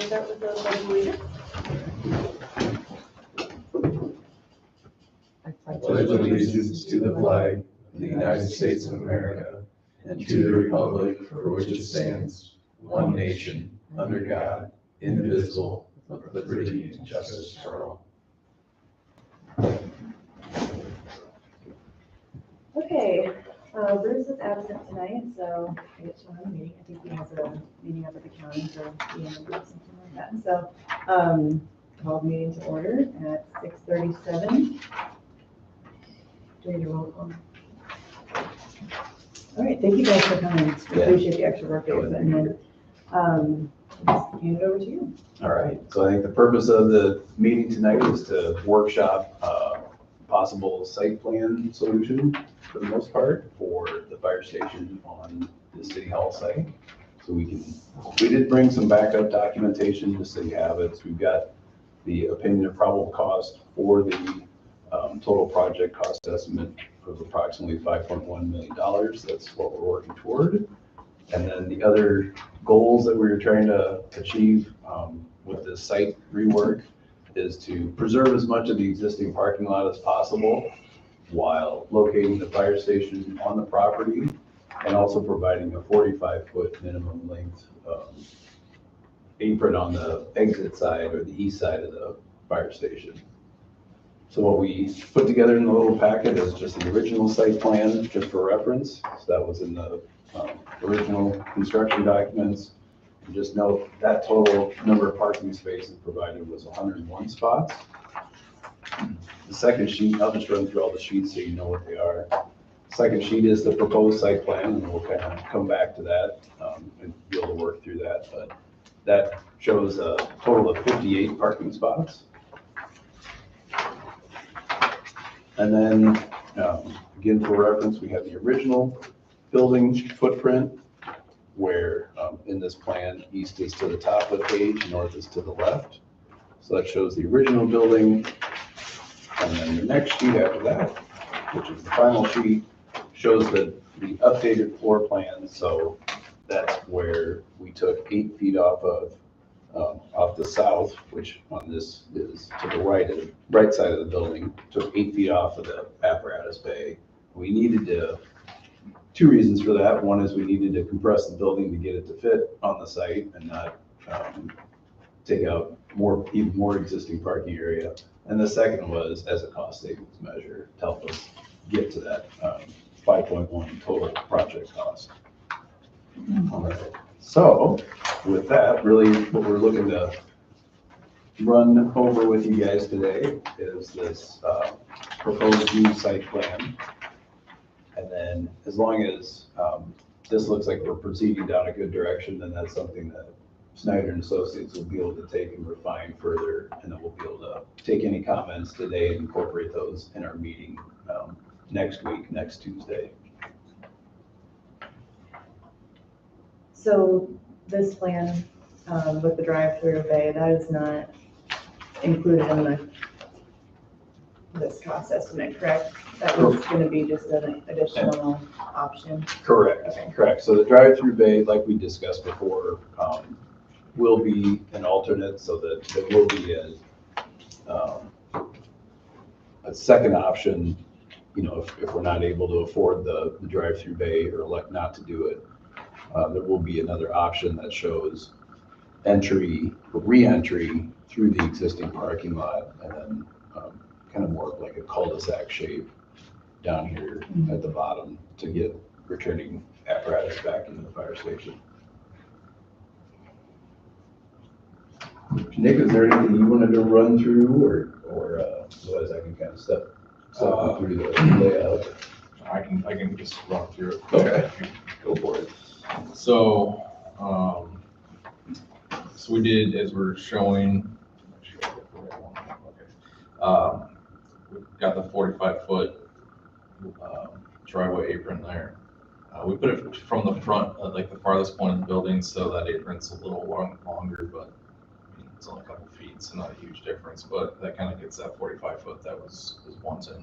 start with the resolution? I pledge allegiance to the flag of the United States of America and to the republic for which it stands, one nation, under God, indivisible, with liberty and justice for all. Okay, Bruce is absent tonight, so I get to run the meeting. I think he has a meeting up at the county for the end of the week, something like that. So, called meeting to order at 6:37. Do you need a roll call? All right, thank you guys for coming. We appreciate the extra work that you're putting in. Just hand it over to you. All right, so I think the purpose of the meeting tonight is to workshop possible site plan solution for the most part for the fire station on the city hall site. So we did bring some backup documentation just so you have it. So we've got the opinion of probable cost for the total project cost estimate of approximately $5.1 million. That's what we're working toward. And then the other goals that we were trying to achieve with the site rework is to preserve as much of the existing parking lot as possible while locating the fire station on the property and also providing a 45-foot minimum length apron on the exit side or the east side of the fire station. So what we put together in the little packet is just the original site plan, just for reference. So that was in the original construction documents. And just note that total number of parking spaces provided was 101 spots. The second sheet, I'll just run through all the sheets so you know what they are. Second sheet is the proposed site plan, and we'll kind of come back to that and be able to work through that. But that shows a total of 58 parking spots. And then, again, for reference, we have the original building footprint where in this plan, east is to the top of the page, north is to the left. So that shows the original building. And then the next sheet after that, which is the final sheet, shows the updated floor plan. So that's where we took 8 feet off the south, which on this is to the right side of the building, took 8 feet off of the apparatus bay. We needed to, 2 reasons for that. One is we needed to compress the building to get it to fit on the site and not take out even more existing parking area. And the second was as a cost savings measure to help us get to that 5.1 total project cost. All right. So with that, really what we're looking to run over with you guys today is this proposed new site plan. And then as long as this looks like we're proceeding down a good direction, then that's something that Snyder and Associates will be able to take and refine further. And then we'll be able to take any comments today and incorporate those in our meeting next week, next Tuesday. So this plan with the drive-through bay, that is not included in this cost estimate, correct? That was going to be just an additional option? Correct, Okay. correct. So the drive-through bay, like we discussed before, will be an alternate so that there will be a second option, you know, if we're not able to afford the drive-through bay or elect not to do it. There will be another option that shows entry, re-entry through the existing parking lot and then kind of more like a cul-de-sac shape down here at the bottom to get returning apparatus back into the fire station. Nick, is there anything you wanted to run through or otherwise I can kind of step through the layout? I can just run through it. Okay, go for it. So, so we did, as we're showing, we've got the 45-foot driveway apron there. We put it from the front, like the farthest point of the building, so that apron's a little longer, but it's only a couple feet, so not a huge difference, but that kind of gets that 45-foot that was wanted.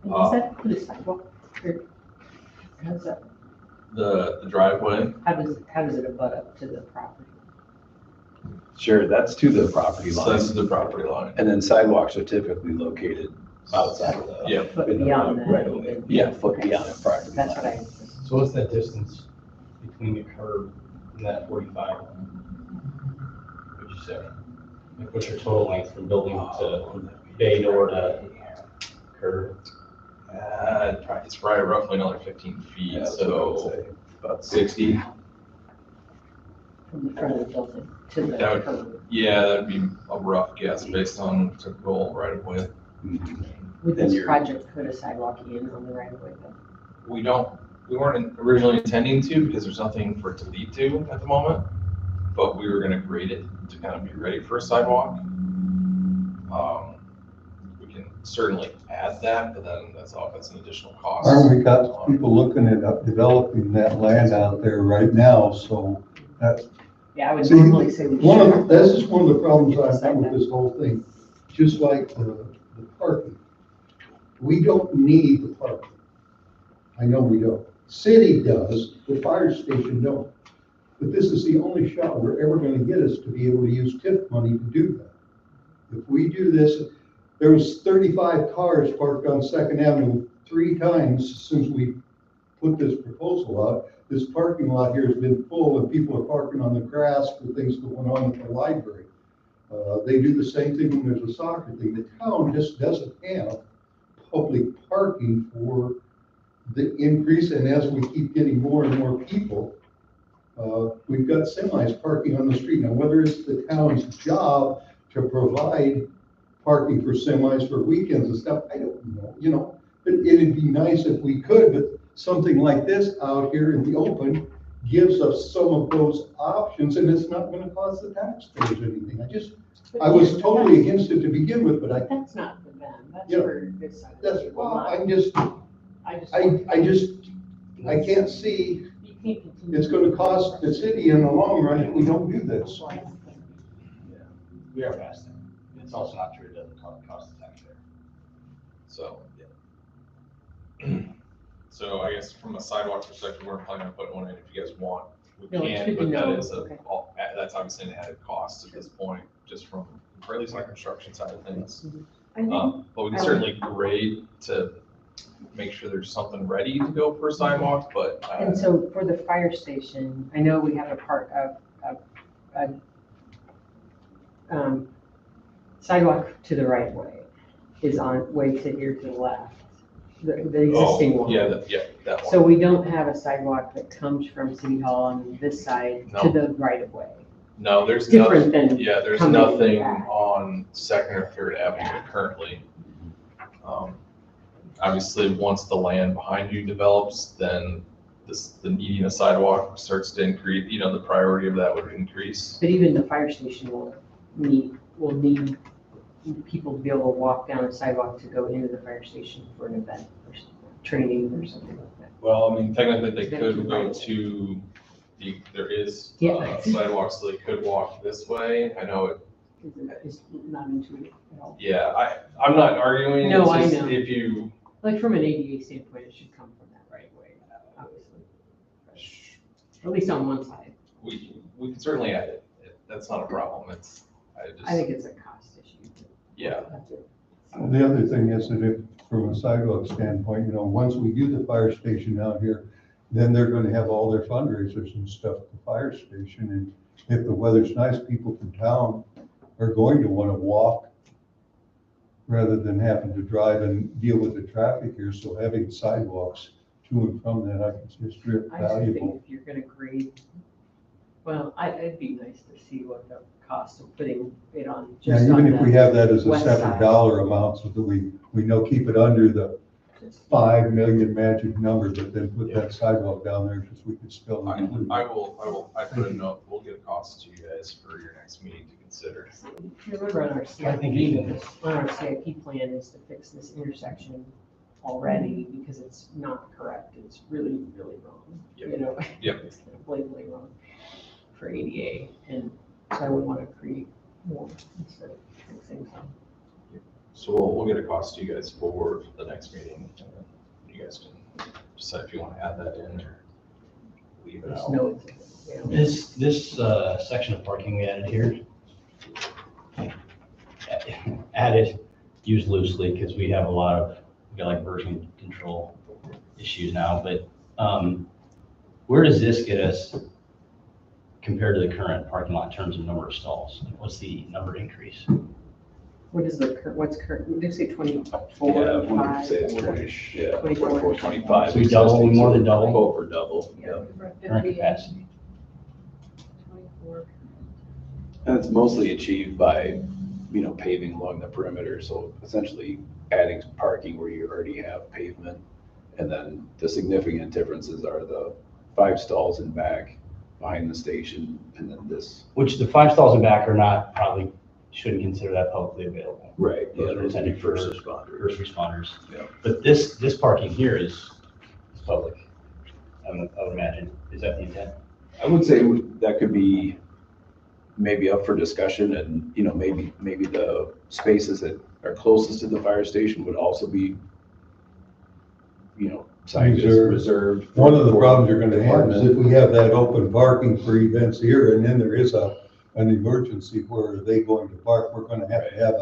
Is that put a sidewalk? Or how's that? The driveway, How does it abut up to the property? Sure, that's to the property So line. this is the property line. And then sidewalks are typically located outside of the. Yeah. But in the beyond that, right away. even. Yeah, foot Okay. beyond the property That's line. what I, So what's that distance between the curb and that 45? Would you say? Like what's your total length from building to bay door to curb? It's probably roughly another 15 feet, Yeah, that's what I would so say. About 60. from the front of the building to the That would- curb. yeah, that'd be a rough guess based on typical right of way. Would And this you're- project put a sidewalk in on the right of way though? We weren't originally intending to because there's nothing for it to lead to at the moment, but we were gonna grade it to kind of be ready for a sidewalk. We can certainly add that, but then that's an additional cost. Aren't we got people looking at developing that land out there right now, so that's. Yeah, I would See, normally say we One should. of, this is one of the problems I have with this whole thing, just like the parking. We don't need the parking. I know we don't. City does, the fire station don't. But this is the only shot we're ever gonna get us to be able to use TIF money to do that. If we do this, there was 35 cars parked on Second Avenue 3 times since we put this proposal out. This parking lot here has been full and people are parking on the grass for things going on at the library. They do the same thing when there's a soccer thing. The town just doesn't have public parking for the increase, and as we keep getting more and more people, we've got semis parking on the street. Now, whether it's the town's job to provide parking for semis for weekends and stuff, I don't know, but it'd be nice if we could, but something like this out here in the open gives us some of those options, and it's not gonna cost the taxpayers anything. I was totally against it to begin with, but That's not for them, that's Yeah. for this side of the that's, street. well, Not- I can't see You can't continue. it's gonna cost the city in the long run if we don't do this. We are past that. It's also not true, it doesn't cost the taxpayer. So, yeah. So I guess from a sidewalk perspective, we're planning on putting one in if you guys want. We No, it's can, good to but that know. is Okay. that's obviously an added cost at this point, just from, or at least on the construction side of things. I think, But we can certainly grade to make sure there's something ready to go for a sidewalk, but. And so for the fire station, I know we have a sidewalk to the right way is on way to here to the left, the existing one. Yeah, that one. So we don't have a sidewalk that comes from City Hall on this side to No. the right of way. No, there's Different nothing, than yeah, there's coming nothing back. on Second or Third Avenue currently. Obviously, once the land behind you develops, then the needing a sidewalk starts to increase, the priority of that would increase. But even the fire station will need people to be able to walk down a sidewalk to go into the fire station for an event or training or something like that. Well, I mean, technically, they could go to there is Yeah. sidewalks, so they could walk this way. I know it, It's not intuitive at all. yeah, I'm not arguing. No, it's I just know. If you, Like from an ADA standpoint, it should come from that right way, obviously. At least on one side. we can certainly add it. That's not a problem. I think it's a cost issue. Yeah. The other thing is that if, from a sidewalk standpoint, once we do the fire station out here, then they're gonna have all their fundraisers and stuff at the fire station. And if the weather's nice, people from town are going to wanna walk rather than having to drive and deal with the traffic here. So having sidewalks to and from that, I consider is very I just valuable. think if you're gonna grade, well, it'd be nice to see what the cost of putting it on. Yeah, just even on if we the- have that as a west separate side. dollar amount so that we know, keep it under the 5 million magic number, but then put that sidewalk down there because we could still include. I put a note, we'll get a cost to you guys for your next meeting to consider. Remember on our I think you can- CIP plan is to fix this intersection already because it's not correct. It's really, really wrong. Yep. Yep. It's kind of blatantly wrong for ADA. And so I would want to create more instead of fixing some. So we'll get a cost to you guys for the next meeting. And then you guys can decide if you want to add that in or leave it Just out. know it's, This section of parking we added here, added, used loosely, because we have we got like version control issues now, but where does this get us compared to the current parking lot in terms of number of stalls? What's the number increase? What is what's current, did you say 24, Yeah, we would 5? say it's pretty, yeah, 24. 24, 25. So we double, more than double? Over double, yeah. Current capacity. 24. And it's mostly achieved by, paving along the perimeter, so essentially adding parking where you already have pavement. And then the significant differences are the 5 stalls in back, behind the station, and then this. Which the 5 stalls in back are not, probably shouldn't consider that publicly available. Right. Those Yeah, are those would be intended for first responders. First responders. Yeah. But this parking here is public, I would imagine. Is that the intent? I would say that could be maybe up for discussion, and, maybe the spaces that are closest to the fire station would also be, signed as reserved. One of the for problems you're gonna have is department. if we have that open parking for events here, and then there is an emergency, where are they going to park? We're gonna have to have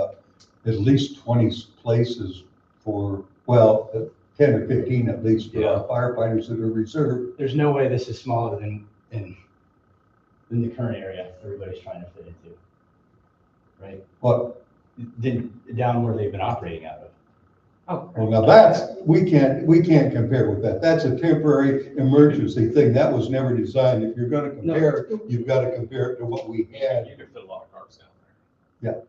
at least 20 places for, 10 or 15 at least for our firefighters that are reserved. There's no way this is smaller than the current area everybody's trying to fit into, right? But, Then down where they've been operating out of. Oh, well, now we can't compare with that. That's a temporary emergency thing. That was never designed. If you're gonna compare, you've gotta compare it to what we had. You can fit a lot of cars down there.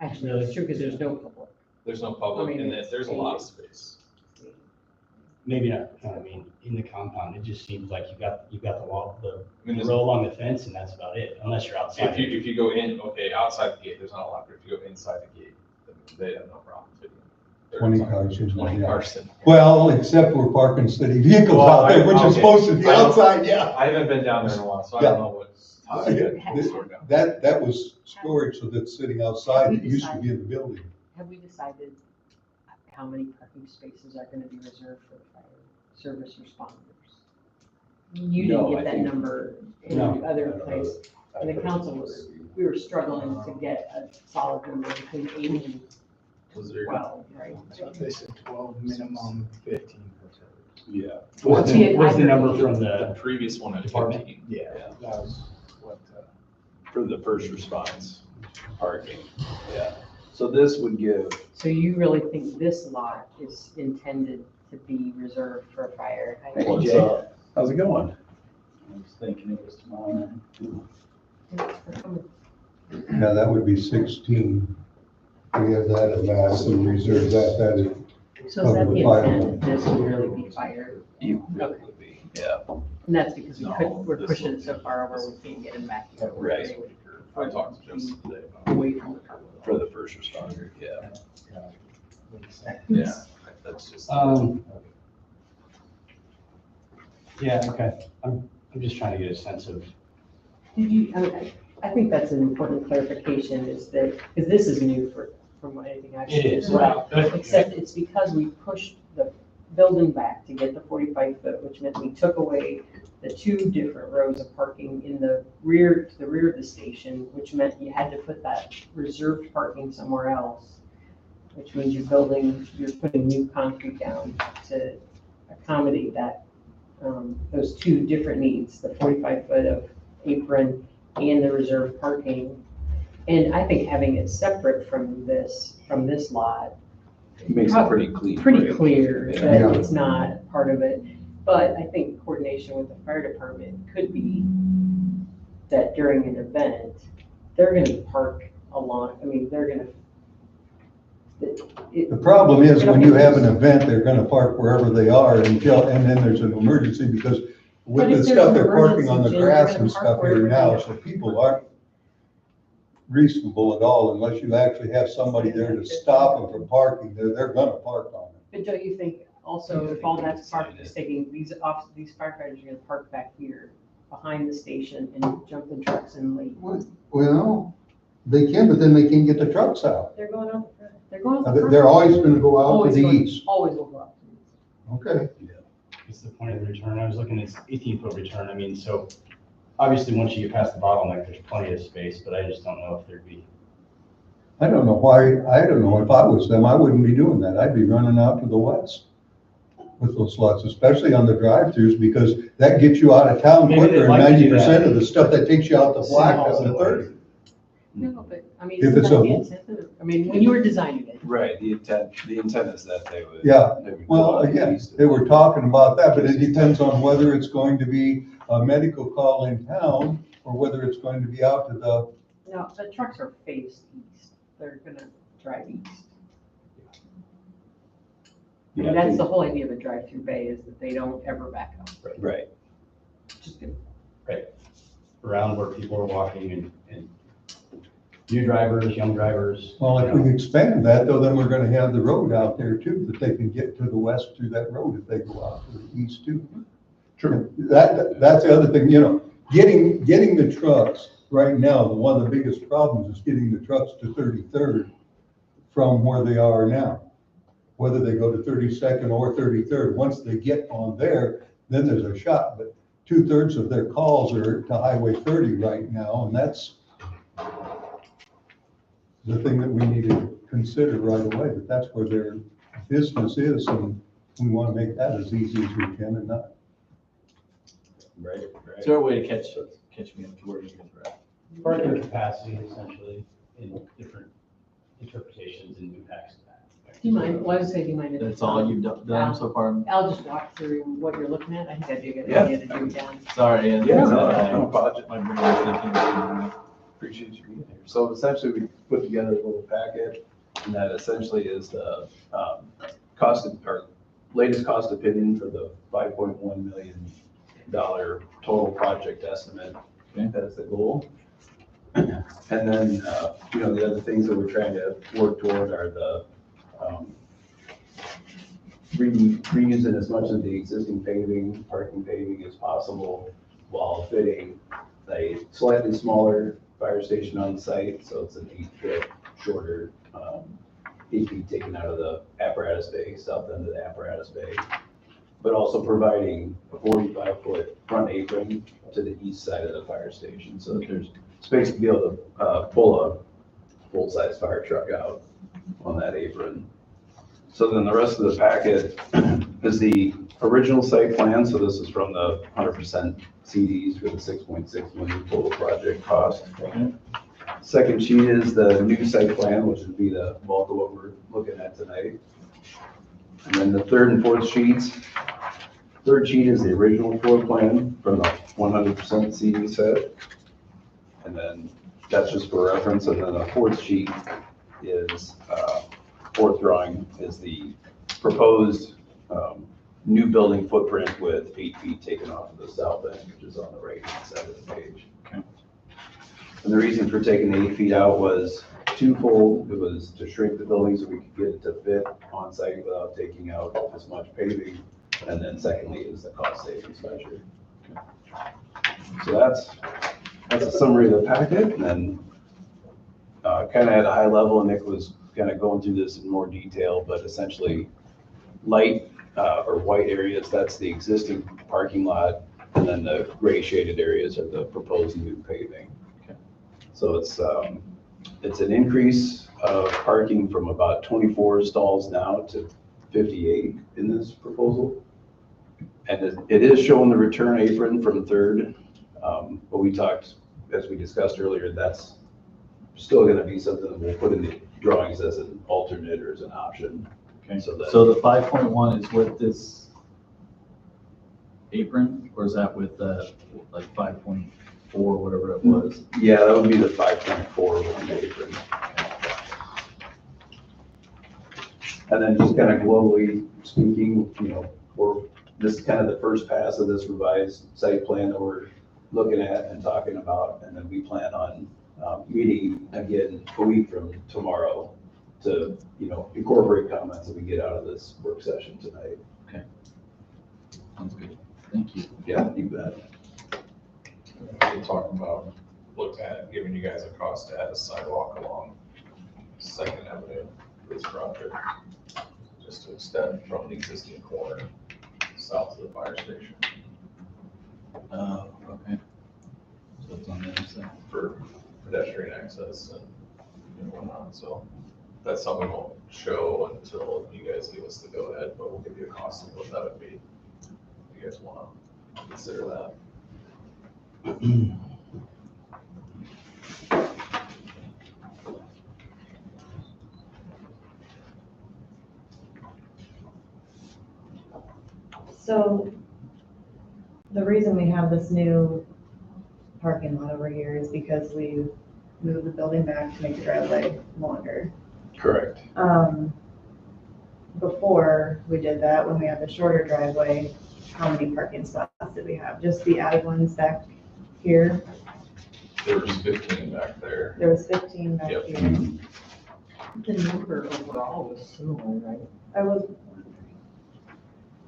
actually, it's true, because there's no public. There's no public, I mean, and there's a lot of space. Maybe not, I mean, in the compound, it just seems like you've got the wall, I mean, the there's- row along the fence, and that's about it, unless you're outside. If you go in, okay, outside the gate, there's not a lot, but if you go inside the gate, then they have no problem fitting. 20 cars in. 20 cars in. Well, except we're parking city vehicles Well, out there, which is okay. supposed to be I don't- outside, yeah. I haven't been down there in a while, so I don't know what's. That was storage, so that's sitting outside. It used to be in the building. Have we decided how many parking spaces are gonna be reserved for the fire service responders? You didn't No, get I that think- number in No. the other place, and the council we were struggling to get a solid number between 8 and Was there? 12, right? They said 12, minimum 15. Yeah. What's See, the I number agree. from The the previous one at Department? 15. Yeah, that was what, For the first response parking, yeah. So this would give, So you really think this lot is intended to be reserved for fire? what's up? How's it going? I was thinking it was tomorrow. Yeah, that would be 16. We have that at last and reserve that is, So is that the Cover the fire. intent, that this would really be fire? You really would be, yeah. And that's because No, we're this pushing it one- so far over, we can't get them back. here. Right. I talked to Justin today about Away from the car. For the first responder, yeah. it. Yeah, that's just. yeah, okay, I'm just trying to get a sense of, Did you, I think that's an important clarification, is that, because this is new from anything I've seen. it is. as well. But- Except it's because we pushed the building back to get the 45 foot, which meant we took away the 2 different rows of parking in the rear, to the rear of the station, which meant you had to put that reserved parking somewhere else, which means you're putting new concrete down to accommodate that, those 2 different needs, the 45 foot of apron and the reserved parking. And I think having it separate from this lot, It makes it pretty clean. pretty right? clear Yeah. that it's not part of it. But I think coordination with the fire department could be that during an event, they're gonna park along, I mean, they're gonna. the problem is when you have an event, they're gonna park wherever they are and then there's an emergency because with But if the there's stuff an they're parking on the emergency, Jim, grass they're and gonna stuff park here wherever now, they are. so people aren't reasonable at all unless you actually have somebody there to stop them from parking. They're gonna park on it. But don't you think also if all that's parked is taking, these firefighters are gonna park back here behind the station and jump the trucks and leave? Well, they can, but then they can't get the trucks out. They're going out the front. They're going out the front. They're always gonna go out to Always the going- east. Always will go out. Okay. what's the point of the return? I was looking at 18-foot return, I mean, so obviously, once you get past the bottleneck, there's plenty of space, but I just don't know if there'd be I don't know why, I don't know, if I was them, I wouldn't be doing that. I'd be running out to the west with those slots, especially on the drive-throughs, because that gets you out of town Maybe they'd quicker, and like to do 90% that. of the stuff that takes you out the black down to 30. No, but, I mean, If isn't it's that a- the incentive? I mean, when you were designing it, Right, the intent is that they would. Yeah, they would go well, out again, east. they were talking about that, but it depends on whether it's going to be a medical call in town or whether it's going to be out to the, no, the trucks are faced east. They're gonna drive east. I Yeah, mean, I that's the think- whole idea of a drive-through bay, is that they don't ever back up. Right, Just good. Around where people are walking and new drivers, young drivers. well, you if know. we expand that, though, then we're gonna have the road out there too, that they can get to the west through that road if they go out to the east too. True. That's the other thing, getting the trucks, right now, one of the biggest problems is getting the trucks to 33rd from where they are now. Whether they go to 32nd or 33rd, once they get on there, then there's a shot, but 2/3 of their calls are to Highway 30 right now, and that's the thing that we need to consider right away, that that's where their business is, and we want to make that as easy as we can and not. Right. Is there a way to catch me up to where you guys are at? Parking capacity essentially in different interpretations and impacts of that. Do you mind, well, I would say, do you mind? if- That's all you've done so far? I'll just walk through what you're looking at. I think that'd be a good Yeah. idea to do again. Sorry, Ian. Yeah, Uh, no apology. My brain was thinking. Appreciate you being here. So essentially, we put together a little packet, and that essentially is the our latest cost opinion for the $5.1 million total project estimate. Okay. That's the goal. And then, the other things that we're trying to work toward are the reusing as much of the existing parking paving as possible, while fitting a slightly smaller fire station on site, so it's an 8-foot shorter, 8 feet taken out of the apparatus bay, south end of the apparatus bay, but also providing a 45-foot front apron to the east side of the fire station, so that there's space to be able to pull a full-size fire truck out on that apron. So then the rest of the packet is the original site plan, so this is from the 100% CDs for the 6.6 million total project cost. Second sheet is the new site plan, which would be the bulk of what we're looking at tonight. And then the third and fourth sheets. Third sheet is the original floor plan from the 100% CD set. And then that's just for reference. And then the fourth sheet is, fourth drawing is the proposed new building footprint with 8 feet taken off of the south end, which is on the right hand side of the page. Okay. And the reason for taking the 8 feet out was twofold. It was to shrink the building so we could get it to fit on site without taking out as much paving. And then secondly is the cost savings measure. So that's a summary of the packet, and then kind of at a high level, and Nick was kind of going through this in more detail, but essentially light or white areas, that's the existing parking lot, and then the gray shaded areas are the proposed new paving. Okay. So it's an increase of parking from about 24 stalls now to 58 in this proposal. And it is showing the return apron from third, but we talked, as we discussed earlier, that's still gonna be something that we'll put in the drawings as an alternate or as an option. Okay, So that- so the 5.1 is with this apron, or is that with like 5.4, whatever it was? Yeah, that would be the 5.4 with the apron. And then just kind of globally speaking, this is kind of the first pass of this revised site plan that we're looking at and talking about. And then we plan on meeting again a week from tomorrow to, incorporate comments that we get out of this work session tonight. Sounds good. Thank you. Yeah, you bet. We're talking about, looked at giving you guys a cost to add a sidewalk along Second Avenue for this project, just to extend from the existing corner south to the fire station Okay. So it's on the other side. for pedestrian access and and whatnot, so that's something we won't show until you guys give us the go ahead, but we'll give you a cost of what that would be. If you guys wanna consider that. So the reason we have this new parking lot over here is because we moved the building back to make the driveway longer. Correct. Before we did that, when we had the shorter driveway, how many parking spots did we have? Just the added ones back here? There was 15 back there. There was 15 back Yep. here. The number overall was similar, right? I was,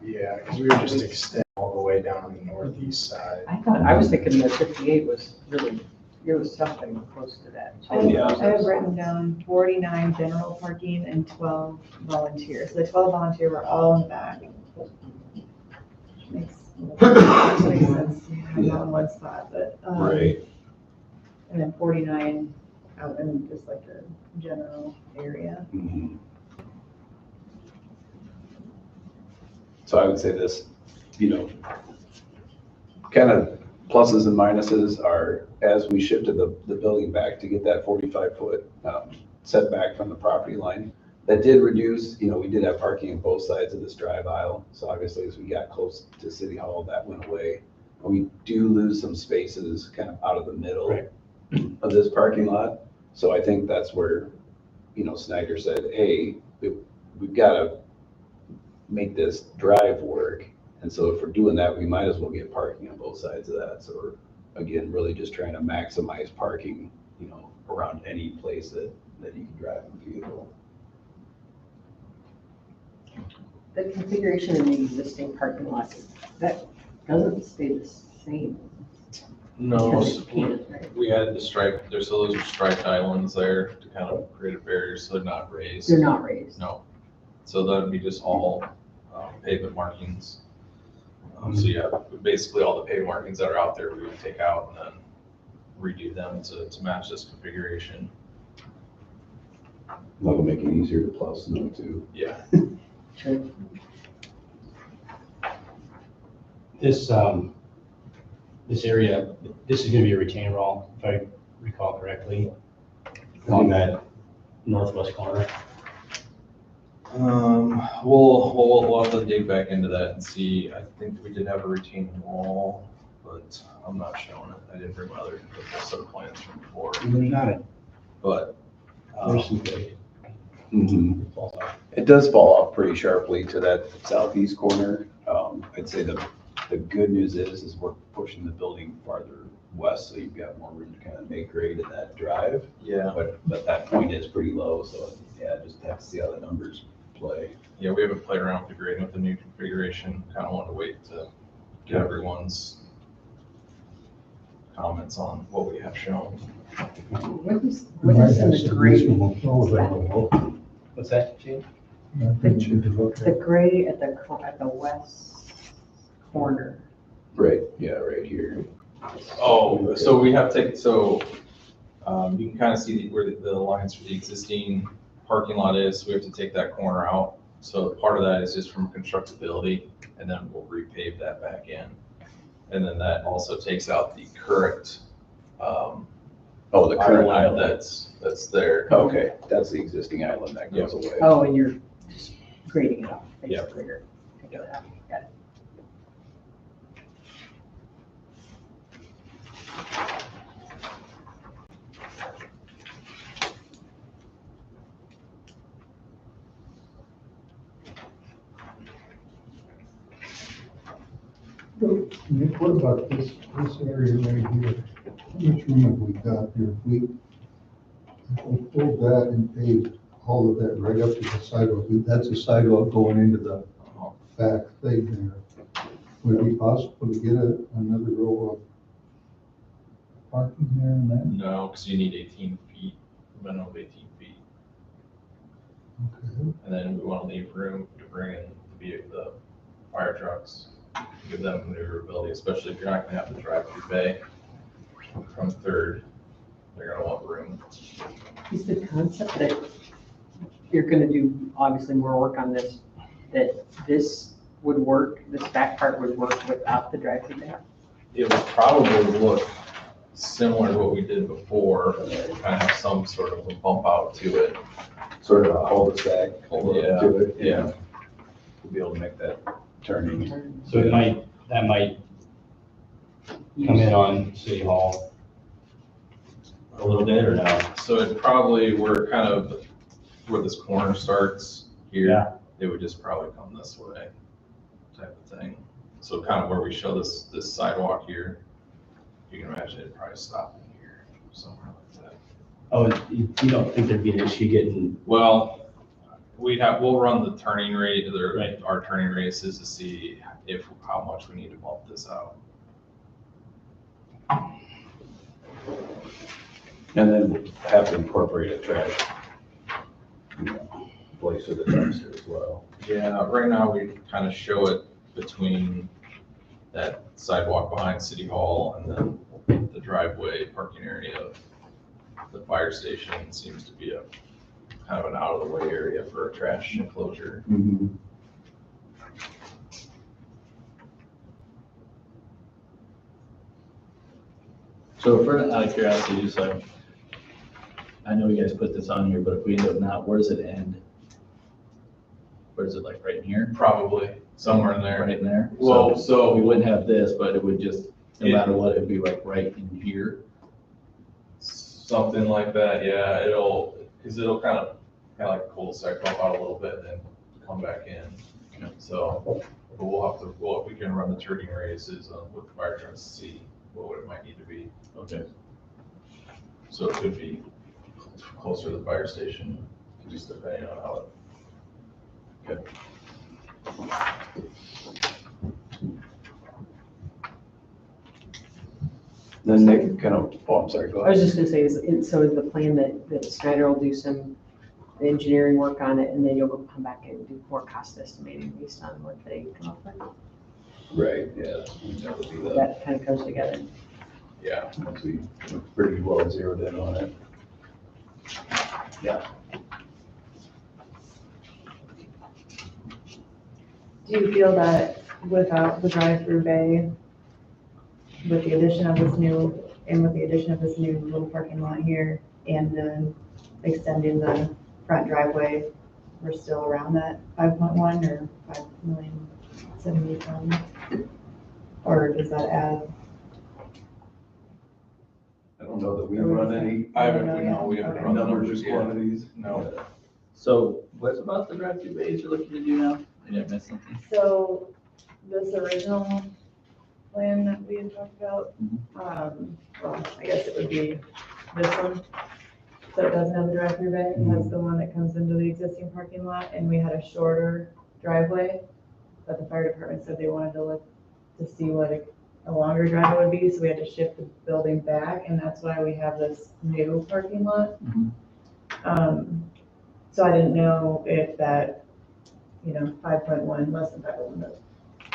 Yeah, because we were just extending all the way down on the northeast side. I was thinking that 58 was really, it was something close to that. I have written down 49 general parking and 12 volunteer. So the 12 volunteer were all in the back. Makes sense to have them on one spot, but, Right. and then 49 out in just like the general area. Mhm. So I would say this, kind of pluses and minuses are, as we shifted the building back to get that 45-foot setback from the property line, that did reduce, we did have parking on both sides of this drive aisle. So obviously, as we got close to City Hall, that went away. We do lose some spaces kind of out of the middle of this parking lot. So I think that's where, Snyder said, hey, we've got to make this drive work. And so if we're doing that, we might as well get parking on both sides of that. So we're, again, really just trying to maximize parking, around any place that you can drive a vehicle. The configuration in the existing parking lot, that doesn't stay the same. No, Because it can't, right? we added the stripe, so those are striped islands there to kind of create a barrier, so they're not raised. They're not raised. No. So that would be just all pavement markings. So yeah, basically all the pavement markings that are out there, we would take out and then redo them to match this configuration. That'll make it easier to plow snow too. Yeah. Sure. This area, this is gonna be a retaining wall, if I recall correctly, along that northwest corner. We'll have to dig back into that and see. I think we did have a retaining wall, but I'm not showing it. I didn't bring my other set of plans from before, There's not a, but. there's some big. Mhm. It falls off. It does fall off pretty sharply to that southeast corner. I'd say the good news is we're pushing the building farther west, so you've got more room to kind of make grade in that drive. Yeah. But that point is pretty low, so yeah, just have to see how the numbers play. Yeah, we haven't played around with the grading with the new configuration. Kind of want to wait to get everyone's comments on what we have shown. What is in the gray? What's that, Gene? The gray at the west corner. Right, yeah, right here. Oh, so we have taken, you can kind of see where the lines for the existing parking lot is. We have to take that corner out. So part of that is just from constructability, and then we'll repave that back in. And then that also takes out the current, The current island. that's there. Okay, that's the existing island that goes away. Oh, and you're just grading it off, Yeah. basically, or taking it out. Got it. Nick, what about this area right here? How much room have we got here? If we pulled that and paved all of that right up to the sidewalk, that's a sidewalk going into the back thing there. Would it be possible to get another row of parking there and that? No, because you need 18 feet, minimum of 18 feet. Okay. And then we want to leave room to bring in the fire trucks, give them maneuverability, especially if you're not going to have to drive through Bay from Third. they're gonna want room. Is the concept that you're gonna do obviously more work on this, that this would work, this back part would work without the drive-through there? It would probably look similar to what we did before, kind of have some sort of a bump out to it. Sort of a cul-de-sac Yeah, to it. yeah. We'll be able to make that turning. So that might come in on City Hall a little bit or no? So it probably, we're kind of, where this corner starts here, Yeah. it would just probably come this way type of thing. So kind of where we show this sidewalk here, you can imagine it'd probably stop in here, somewhere like that. Oh, you don't think there'd be an issue getting, Well, we'll run the turning rate, Right. our turning races to see how much we need to bump this out. And then have to incorporate a trash, place for the dumpster as well. Yeah, right now we kind of show it between that sidewalk behind City Hall and then the driveway parking area of the fire station seems to be a kind of an out of the way area for a trash enclosure. So for, out of curiosity, just like, I know you guys put this on here, but if we end up not, where does it end? Where is it, like right in here? Probably somewhere in there. Right in there? Well, So so we wouldn't have this, but it would just, no Yeah. matter what, it'd be like right in here. something like that, yeah, because it'll kind of like cul-de-sac bump out a little bit and then come back in. So, but we can run the turning radiuses with the fire trucks to see what it might need to be. Okay. So it could be closer to the fire station, just depending on how it. Okay. Then they kind of, oh, I'm sorry, go I was ahead. just gonna say, so is the plan that Snyder will do some engineering work on it, and then you'll come back and do more cost estimating based on what they come up with? Right, yeah. That would be the, That kind of comes together. Yeah. once we pretty well zeroed in on it. Do you feel that without the drive-through bay, with the addition of this new, and with the addition of this new little parking lot here, and then extending the front driveway, we're still around that 5.1 or 5,070,000? Or does that add? I don't know that we run any I haven't, No, yeah. we haven't Okay. run numbers or numbers yet. quantities. No. So what's about the drive-through bays you're looking to do now? I didn't miss something. So this original plan that we had talked about, well, I guess it would be this one. So it doesn't have the drive-through bay, it has the one that comes into the existing parking lot, and we had a shorter driveway. But the fire department said they wanted to look to see what a longer driveway would be, so we had to shift the building back, and that's why we have this new parking lot. So I didn't know if that, 5.1, less than 5.1, the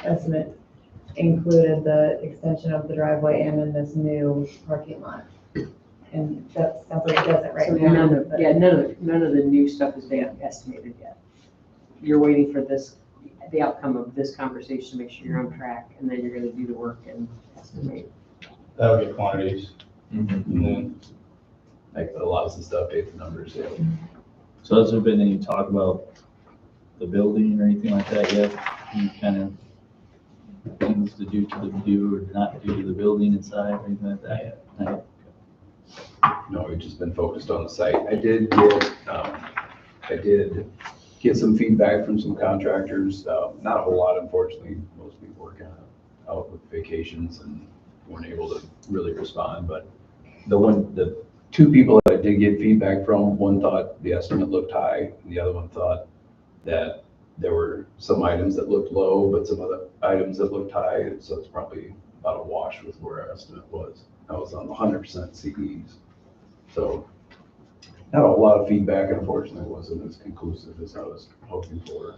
estimate included the extension of the driveway and then this new parking lot. And that sounds like it doesn't right So now. none of, but- yeah, none of the new stuff is being estimated yet. You're waiting for this, the outcome of this conversation to make sure you're on track, and then you're gonna do the work and estimate. that'll get quantities. Mhm. And then, Like, allows us to update the numbers, yeah. So has there been any talk about the building or anything like that yet? Any kind of things to do or not do to the building inside or anything like that? Not yet. No, we've just been focused on the site. I did get some feedback from some contractors, not a whole lot, unfortunately. Most people were kind of out with vacations and weren't able to really respond, but the two people that I did get feedback from, one thought the estimate looked high, and the other one thought that there were some items that looked low, but some other items that looked high, so it's probably about a wash with where our estimate was. I was on 100% CEs. So not a lot of feedback, unfortunately, wasn't as conclusive as I was hoping for.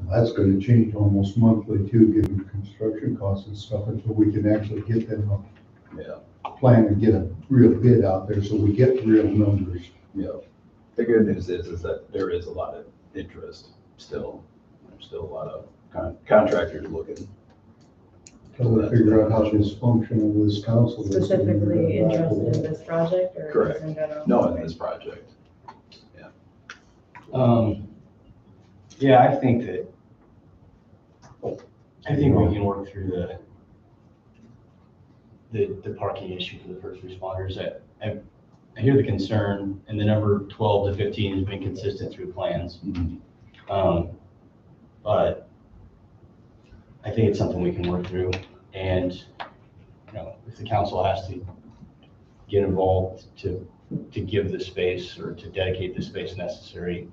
That's gonna change almost monthly too, given construction costs and stuff, until we can actually get them up. Yeah. plan to get a real bid out there so we get real numbers. Yeah. The good news is that there is a lot of interest still. There's still a lot of contractors looking. Till we figure out how this function of this council is. Specifically interested in this project or Correct. just in general? No, in this project. Yeah, I think we can work through the parking issue for the first responders. I hear the concern, and the number 12 to 15 has been consistent through plans. But I think it's something we can work through, and, you know, if the council has to get involved to give the space or to dedicate the space necessary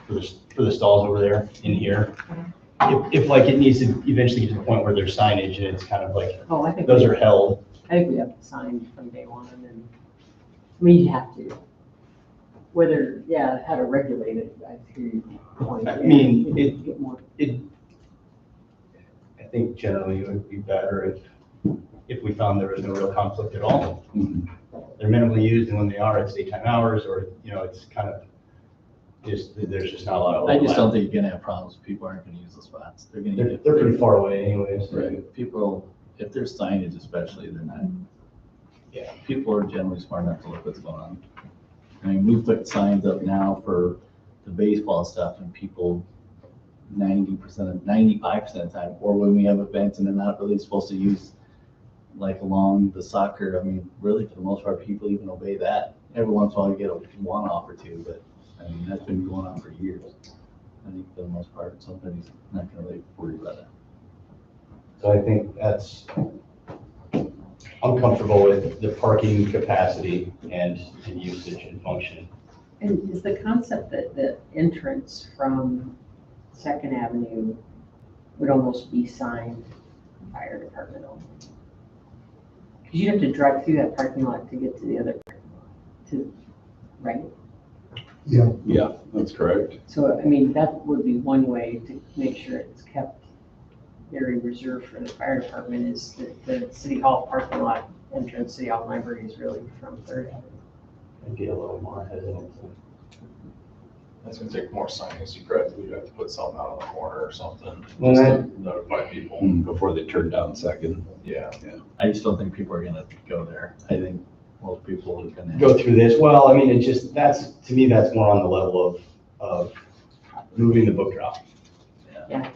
for the stalls over there in here. If like it needs to eventually get to the point where there's signage and it's kind of like, Oh, I think. those are held. I think we have to sign from day one, and then, I mean, you have to. Whether, yeah, how to regulate it, I hear your point. I mean, Get more. I think generally it would be better if we found there was no real conflict at all. They're minimally used, and when they are, it's daytime hours, or, you know, it's kind of there's just not a lot of I just overlap. don't think you're gonna have problems. People aren't gonna use the spots. They're gonna get. They're pretty far away anyways. Right. People, if there's signage especially, they're not. Yeah. People are generally smart enough to look what's going on. I mean, we put signs up now for the baseball stuff and people 95% of the time, or when we have events and they're not really supposed to use, like along the soccer, I mean, really for the most part, people even obey that. Every once in a while you get a one-off or two, but I mean, that's been going on for years. I think for the most part, somebody's not gonna really worry about it. So I think I'm comfortable with the parking capacity and usage and function. And is the concept that the entrance from Second Avenue would almost be signed fire department only? Because you'd have to drive through that parking lot to get to the other parking lot, right? Yeah, that's correct. So, I mean, that would be one way to make sure it's kept very reserved for the fire department, is that the city hall parking lot entrance, city hall library is really from Third Avenue. I'd be a little more hesitant. That's gonna take more signage. You'd have to put something out on the corner or something, Well, just that- to notify people. Before they turn down Second. Yeah. I just don't think people are gonna go there. I think most people are gonna. Go through this. Well, I mean, it just, to me, that's more on the level of moving the book drop. Yeah.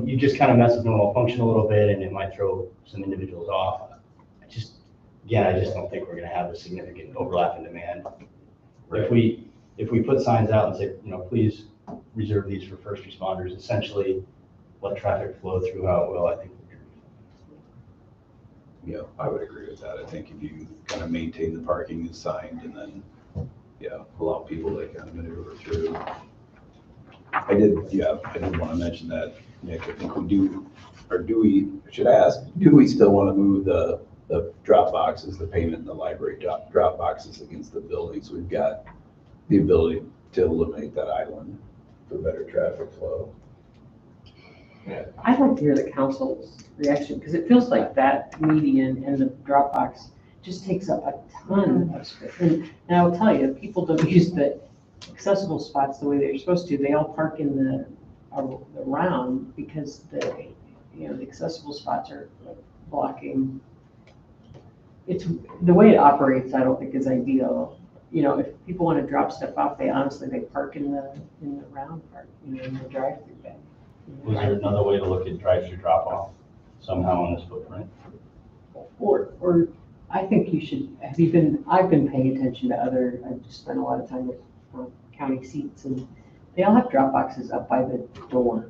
You just kind of mess with normal function a little bit, and it might throw some individuals off. I just don't think we're gonna have a significant overlap in demand. If we put signs out and say, you know, please reserve these for first responders, essentially let traffic flow through how it will, I think. Yeah, I would agree with that. I think if you kind of maintain the parking is signed and then, yeah, allow people to kind of maneuver through. I did want to mention that, Nick, I think I should ask, do we still want to move the drop boxes, the payment and the library drop boxes against the buildings? We've got the ability to eliminate that island for better traffic flow. I'd like to hear the council's reaction, because it feels like that median and the drop box just takes up a ton of space. And I will tell you, people don't use the accessible spots the way they're supposed to. They all park in the round because the accessible spots are blocking. It's, the way it operates, I don't think is ideal. You know, if people want to drop stuff off, they park in the round part, in the drive-through bay. Was there another way to look at drive-through drop-off somehow on this footprint? Or I think you should, I've been paying attention to I've just spent a lot of time with county seats, and they all have drop boxes up by the door.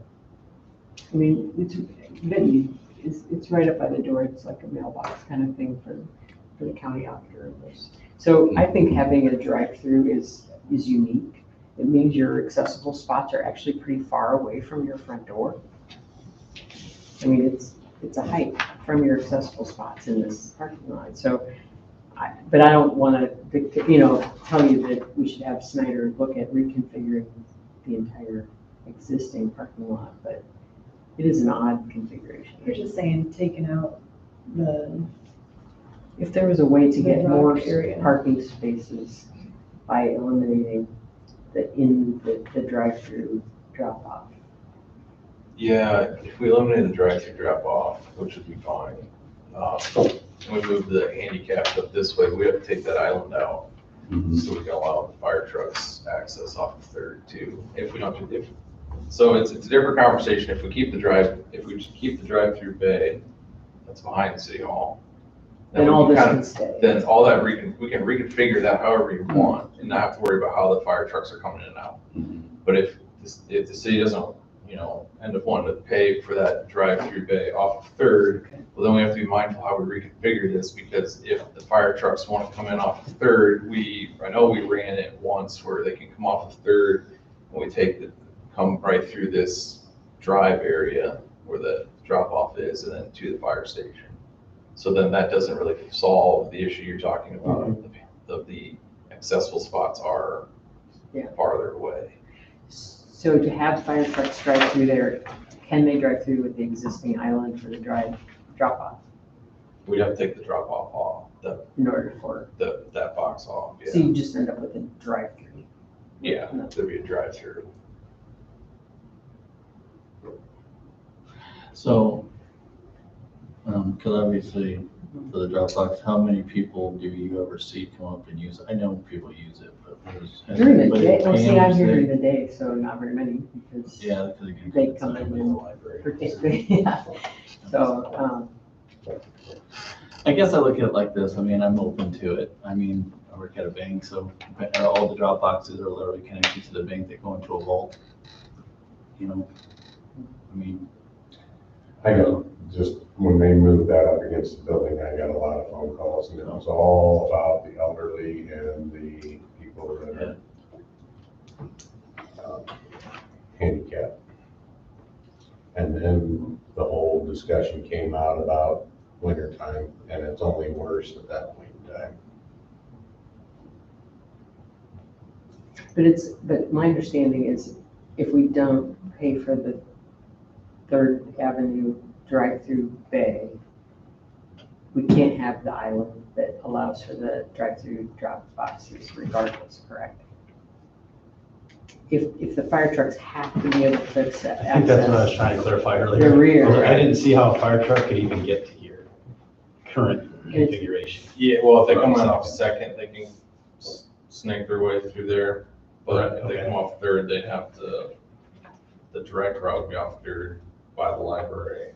I mean, it's right up by the door. It's like a mailbox kind of thing for the county auditor. So I think having a drive-through is unique. It means your accessible spots are actually pretty far away from your front door. I mean, it's a hike from your accessible spots in this parking lot. So, but I don't want to, tell you that we should have Snyder look at reconfiguring the entire existing parking lot, but it is an odd configuration. You're just saying taking out the If there was a way to get The more rock area. parking spaces by eliminating the drive-through drop-off. Yeah, if we eliminate the drive-through drop-off, which would be fine. And we move the handicap up this way, we have to take that island out. So we can allow the fire trucks access off of Third too, if we don't do it. So it's a different conversation if we keep if we just keep the drive-through bay that's behind the city hall. Then we all can this kind can of- stay. Then all that we can reconfigure that however you want and not have to worry about how the fire trucks are coming in and out. But if the city doesn't, end up wanting to pay for that drive-through bay off of Third, well, then we have to be mindful how we reconfigure this, because if the fire trucks want to come in off of Third, I know we ran it once where they can come off of Third, and we come right through this drive area where the drop-off is, and then to the fire station. So then that doesn't really solve the issue you're talking about, the accessible spots are farther away. So to have fire trucks drive through there, can they drive through with the existing island for the drop-off We'd have to take the drop-off off, in order for, that box off, so you just end up with a drive-through? Yeah, there'd be a drive-through. So, because obviously for the Dropbox, how many people do you ever see come up and use it? I know people use it, but has During the anybody day, well, see, pay I'm them here to- during the day, so not very many, because Yeah, because you they can come come in in the and library. participate, yeah. So, I guess I look at it like this, I mean, I'm open to it. I mean, I work at a bank, so all the drop boxes are literally connected to the bank, they go into a vault. I mean, I got, just when they moved that up against the building, I got a lot of phone calls, and it was all about the elderly and the people that are handicapped. And then the whole discussion came out about winter time, and it's only worse at that point in time. but my understanding is if we don't pay for the Third Avenue drive-through bay, we can't have the island that allows for the drive-through drop boxes regardless, correct? If the fire trucks have to be able to access. I think that's what I was trying to clarify earlier. The rear. I didn't see how a fire truck could even get to your current configuration. Yeah, well, if they come in off Second, they can snake their way through there. But if they come off Third, they'd have to, the direct route would be off Third by the library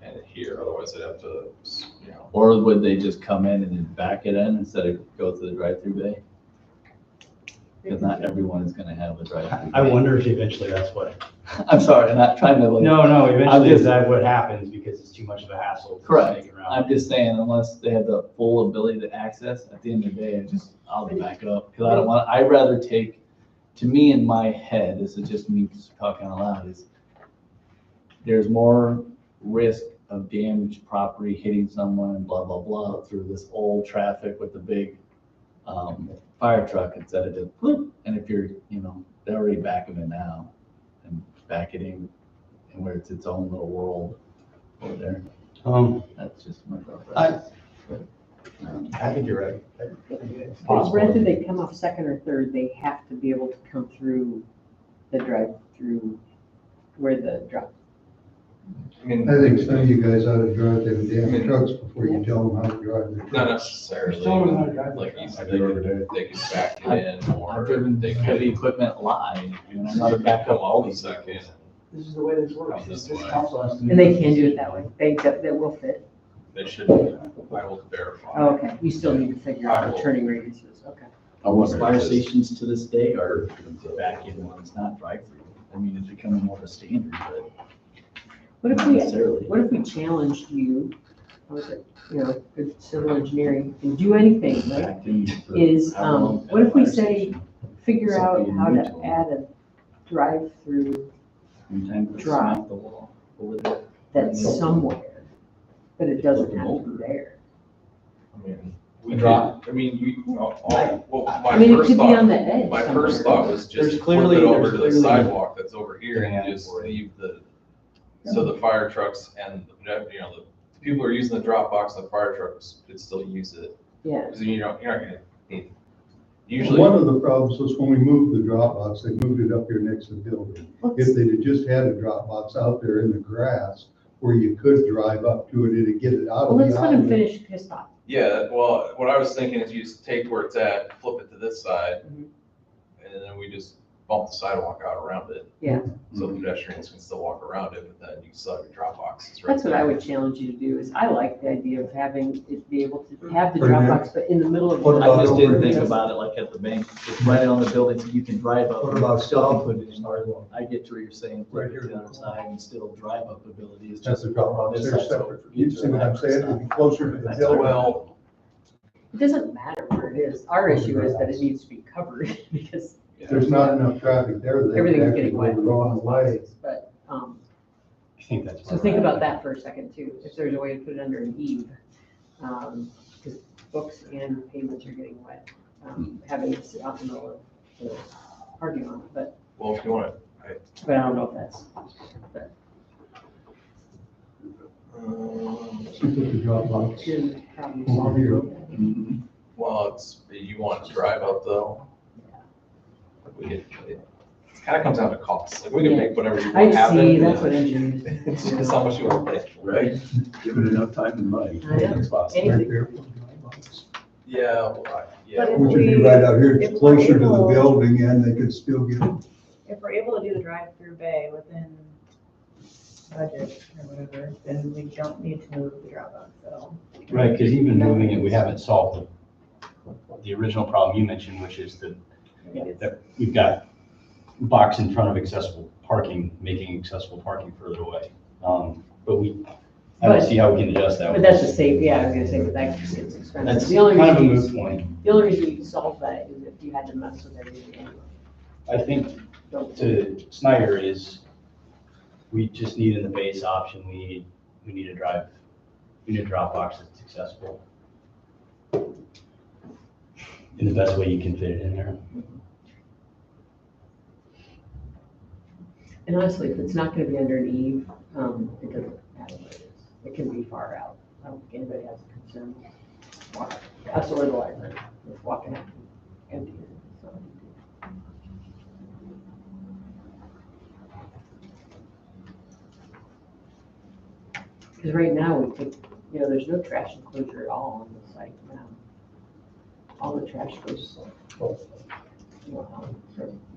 and here, otherwise they'd have to, or would they just come in and then back it in instead of go through the drive-through bay? Because not everyone is gonna have a drive-through. I wonder if eventually that's what. I'm sorry, I'm not trying to like. No, eventually just- that's what happens because it's too much of a hassle. to Correct. take around. I'm just saying, unless they have the full ability to access, at the end of the day, I'll back up. Because I'd rather take, to me in my head, this is just me talking out loud, is there's more risk of damaged property hitting someone and blah, blah, blah through this old traffic with the big fire truck instead of just whoop. And if you're, they're already backing it now and back it in and where it's its own little world over there. That's just my thought process. I think you're right. Whether they come off Second or Third, they have to be able to come through the drive-through where the drop. I mean, I think some of you guys ought to drive them damn trucks before you tell them how to drive their not trucks. necessarily, Tell them how to drive like the you truck. said, I do every day. they could back it in or I've driven they heavy could equipment live, and I know come to back up all off the these. Second. This is the way this works. This way. And they can do it that way. That will fit. They should, I will verify. Oh, okay. You still need to figure out the turning radiuses. Okay. Most fire stations to this day are back in ones, not drive-through. I mean, it's becoming more of a standard, but What if not we, necessarily. what if we challenged you, how was it, good civil engineering, and do anything, right? Back in for Is, how long what if we fire say, station, figure out Something how new to to 'em. add a drive-through sometimes they Drive. smack the wall over there. that's somewhere, but it doesn't have to be there. I mean, we Drop. could, I mean, well, I my mean, it first could be on thought, the edge my somewhere. first thought was There's just clearly- flip it over there's to the clearly- sidewalk that's over here and Yeah. just leave so the fire trucks and, the people are using the drop box, the fire trucks could still use it. Yeah, Because you're not gonna need, One usually, of the problems was when we moved the drop box, they moved it up here next to the building. If they'd have just had a drop box out there in the grass where you could drive up to it and get it out well, of let's the let him island. finish his thought. yeah, well, what I was thinking is you just take where it's at, flip it to this side, Mhm. and then we just bump the sidewalk out around it. Yeah. So pedestrians can still walk around it, but then you still have your drop boxes right That's what I there. would challenge you to do, is I like the idea of having it be able to have the Or drop now- box, but in the middle of. What the about I just over didn't here? think about it like at the bank, it's right on the building, so you can drive up. What about Still south put of it the in. sidewalk? I get to where you're saying, Right put here. it to the other side and still drive up ability. It's That's just a drop box, this they're side, so separate. get You to see what I'm the saying? It'd be closer to the That's building. Well, It doesn't matter where it is. Our issue is that it needs to be covered because There's not enough traffic there. They everything's actually getting go wet. the wrong way. But, I think that's. so think about that for a second too, if there's a way to put it under an eave. Because books and pavements are getting wet, having it sit out in the middle of the parking lot, but well, if you want I don't know if that's. So put the drop box. Here's the problem Over here. solving. well, you want to drive up though. It kind of comes down to cost. Like we can make whatever you I want happen. see, that's what engineers. It's just how much you want to pay. Right? Give it enough time and money. I know. It's possible. Right Anything. there. for the drop box. Yeah, yeah. But if Which would be we- right out here, if it's we're closer to the able- building and they could still get it. If we're able to do the drive-through bay within budget or whatever, then we don't need to move the drop box at all. Right, because even moving it, we haven't solved the original problem you mentioned, which is that we've got box in front of accessible parking, making accessible parking further away. But I don't see how we can adjust that. But that's a safe, yeah, I was gonna say, but that gets expensive. That's The only kind of a reason moot point. The only reason you can solve that is if you had to mess with everything anyway. I think Don't- to Snyder is, we just need in the base option, we need a drop box that's accessible. In the best way you can fit it in there. And honestly, if it's not gonna be under an eave, it doesn't matter what it is. It can be far out. I don't think anybody has a concern. Us or the library, just walking out empty. So. Because right now, we could, there's no trash enclosure at all on the site now. All the trash goes,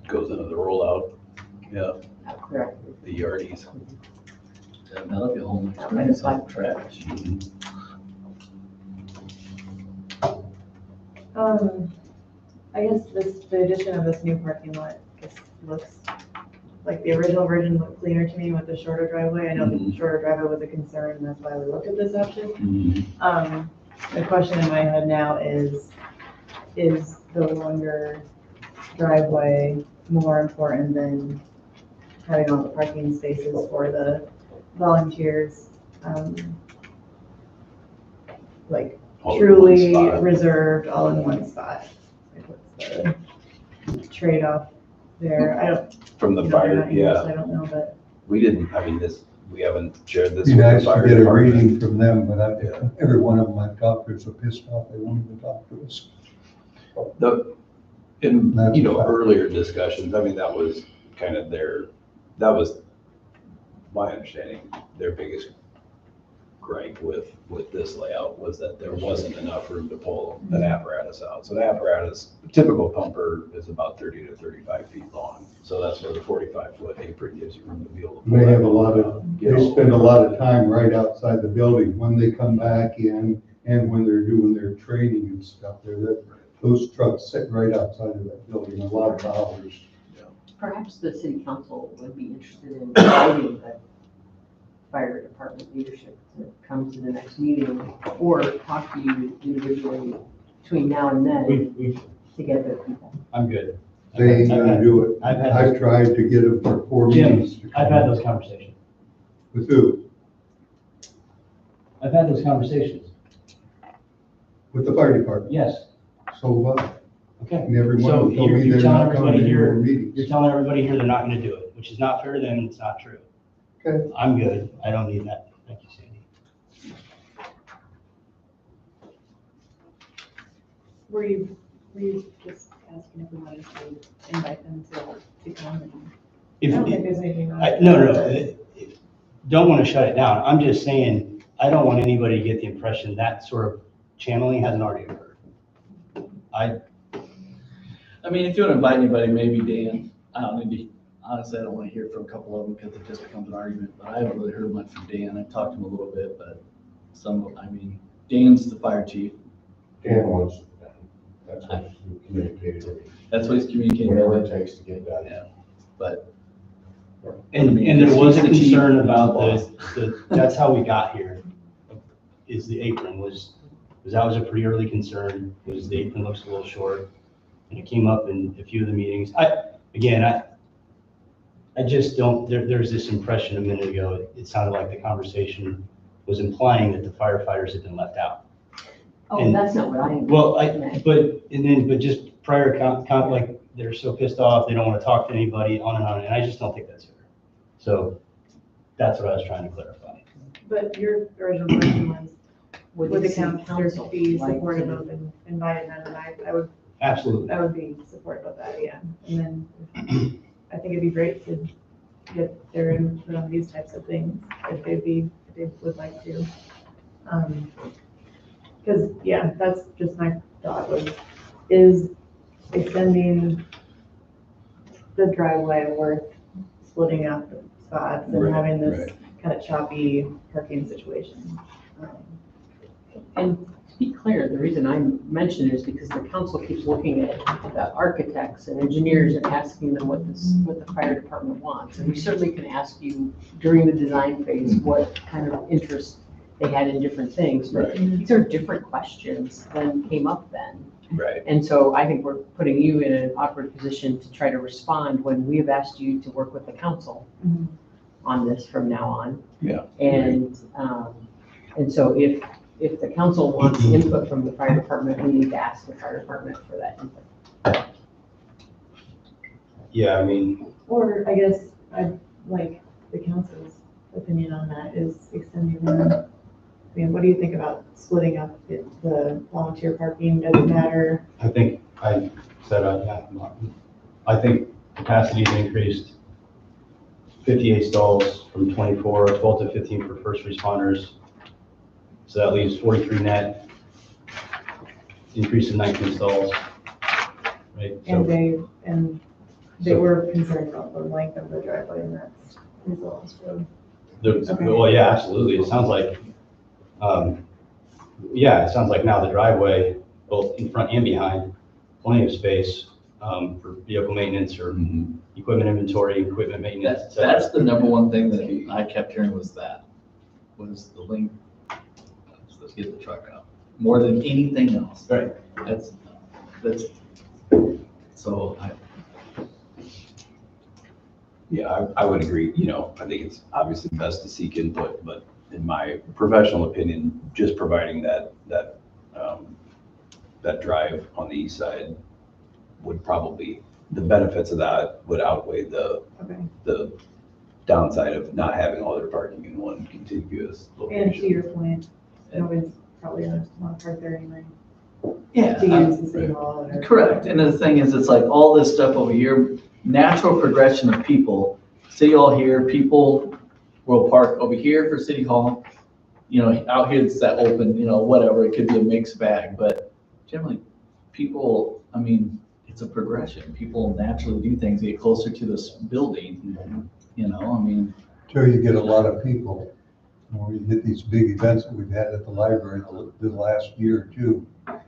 Goes into the rollout, yeah, out correctly. the yardies. That'll be a whole. Out by the side. Trash. I guess the addition of this new parking lot just looks, like the original version looked cleaner to me with the shorter driveway. I know the shorter driveway was a concern, and that's why we looked at this option. The question in my head now is the longer driveway more important than having all the parking spaces for the volunteers? Like All in one truly spot. reserved, all in one spot. Like, what's the trade-off there? I don't. From the you know, they're fire, not English, yeah, I don't know, but. we didn't, I mean, we haven't shared this Be with the nice to fire get a department. reading from them, but Yeah. every one of them I've talked to is so pissed off, they won't even talk to us. In, That's a fact. earlier discussions, I mean, that was kind of that was my understanding, their biggest gripe with this layout was that there wasn't enough room to pull an apparatus out. So the apparatus, a typical pumper is about 30 to 35 feet long. So that's where the 45-foot apron gives you room to be able to. pull They that have a lot out, of, get they all spend a the- lot of time right outside the building when they come back in and when they're doing their training and stuff there. Those trucks sit right outside of that building a lot of hours. Perhaps the city council would be interested in inviting the fire department leadership to come to the next meeting or talk to you individually between now and then to get their feedback. I'm good. They ain't gonna do it. I've I've tried to get them for 4 Jim, meetings. to I've come. had those conversations. With who? I've had those conversations. With the fire department. Yes. So what? Okay. And every one So of them told you're me they're telling not coming everybody to here, more meetings. you're telling everybody here they're not gonna do it, which is not fair to them and it's not true. Okay. I'm good. I don't need that. Thank you, Sandy. Were you just asking if we wanted to invite them to come? And I don't think there's anything wrong. No. Don't want to shut it down. I'm just saying, I don't want anybody to get the impression that sort of channeling hasn't already occurred. I mean, if you want to invite anybody, maybe Dan. I don't know, honestly, I don't want to hear from a couple of them because it just becomes an argument, but I haven't really heard much from Dan. I've talked to him a little bit, but Dan's the fire chief. Dan wants, that's what you communicated with me. That's what he's communicating Whatever with. it takes to get done. Yeah, but. And there was a concern about that's how we got here, is the apron was that was a pretty early concern, was the apron looks a little short. And it came up in a few of the meetings. I just don't, there's this impression a minute ago, it sounded like the conversation was implying that the firefighters had been left out. Oh, And- that's not what I. Well, but just prior like, they're so pissed off, they don't want to talk to anybody, on, and I just don't think that's fair. So that's what I was trying to clarify. But your original question was, would the city council be like supportive to- of inviting them? And I Absolutely. would be supportive of that, yeah. And then I think it'd be great to get their input on these types of things if they would like to. Because, yeah, that's just my thought is extending the driveway worth splitting up the spots and Right, having this right. kind of choppy parking situation. And to be clear, the reason I mention it is because the council keeps looking at the architects and engineers and asking them what the fire department wants. And we certainly can ask you during the design phase what kind of interest they had in different things. But these are different questions than came up then. Right. And so I think we're putting you in an awkward position to try to respond when we have asked you to work with the council Mhm. on this from now on. Yeah. And so if the council wants input from the fire department, we need to ask the fire department for that input. Yeah, I mean, Or I guess I'd like the council's opinion on that is extending the, I mean, what do you think about splitting up the volunteer parking? Does it matter? I think I said, I think capacity's increased 58 stalls from 12 to 15 for first responders. So that leaves 43 net, increase in 19 stalls, right? And So, they so- were concerned about the length of the driveway and that's resolved, so. Okay. well, yeah, absolutely. It sounds like, it sounds like now the driveway, both in front and behind, plenty of space for vehicle maintenance or equipment inventory, equipment maintenance. et cetera. That's the number one thing that I kept hearing was the length. Let's get the truck out, more than anything else. Right. That's, so Yeah, I would agree, I think it's obviously best to seek input, but in my professional opinion, just providing that drive on the east side would probably, the benefits of that would outweigh Okay. the downside of not having all their parking in one contiguous And to location. your point, nobody's probably gonna want to park there anyway, yeah. to use the city hall or. Correct, and the thing is, it's like all this stuff over here, natural progression of people, city hall here, people will park over here for city hall. Out here it's that open, whatever, it could be a mixed bag, but generally, people, it's a progression. People naturally do things, get closer to this building, Till you get a lot of people. When you get these big events that we've had at the library the last year or two,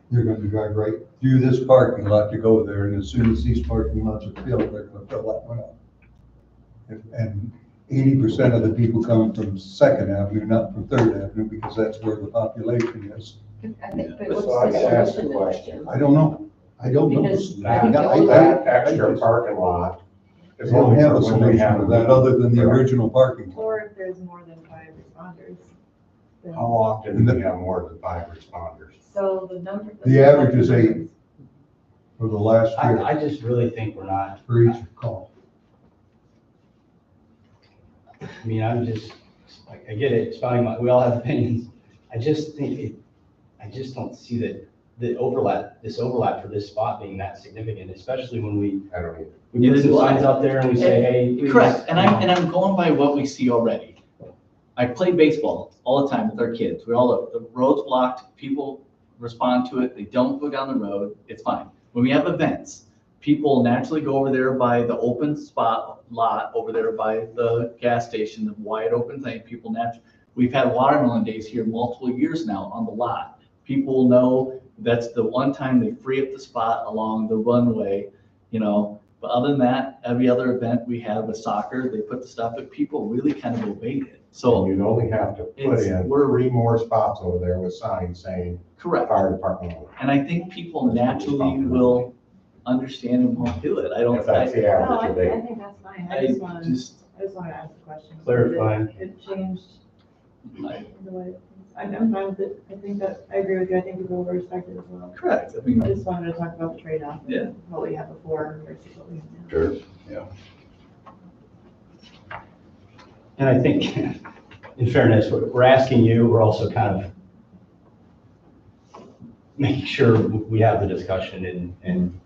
you're going to drive right through this parking lot to go there, and as soon as these parking lots are filled, they're going to fill that one up. And 80% of the people come from Second Avenue, not from Third Avenue, because that's where the population is. I think, but So I what's can the ask a solution? question. I don't know. Because I think That extra parking lot I is don't only have for a when they solution have. to that other than the Correct. original parking. Or if there's more than 5 responders. then- How often do we have more than 5 responders? So the number. The average is 8 for the last year, I just really think we're not, for each call. I'm just, I get it, it's fine, we all have opinions. I just don't see that this overlap for this spot being that significant, especially when we I don't either. we put some signs out there and we say, hey. please. Correct, and I'm going by what we see already. I play baseball all the time with our kids. We all know the road's blocked, people respond to it, they don't go down the road, it's fine. When we have events, people naturally go over there by the open spot lot, over there by the gas station, the wide open thing, people naturally. We've had watermelon days here multiple years now on the lot. People know that's the one time they free up the spot along the runway, you know. But other than that, every other event we have with soccer, they put the stuff, but people really kind of obeyed it. So You'd only have to put in we're 3 more spots over there with signs saying correct. fire department only. And I think people naturally will understand and won't do it. I don't. If that's the No, average I of it. think that's fine. I I just wanted just, to ask the question. Clarifying. It changed I- the way, I'm fine with it. I think that, I agree with you. I think people will respect it as well. correct. I mean, I just wanted to talk about the trade-off. and Yeah. What we had before versus what we have now. Sure. And I think, in fairness, we're asking you, we're also kind of making sure we have the discussion and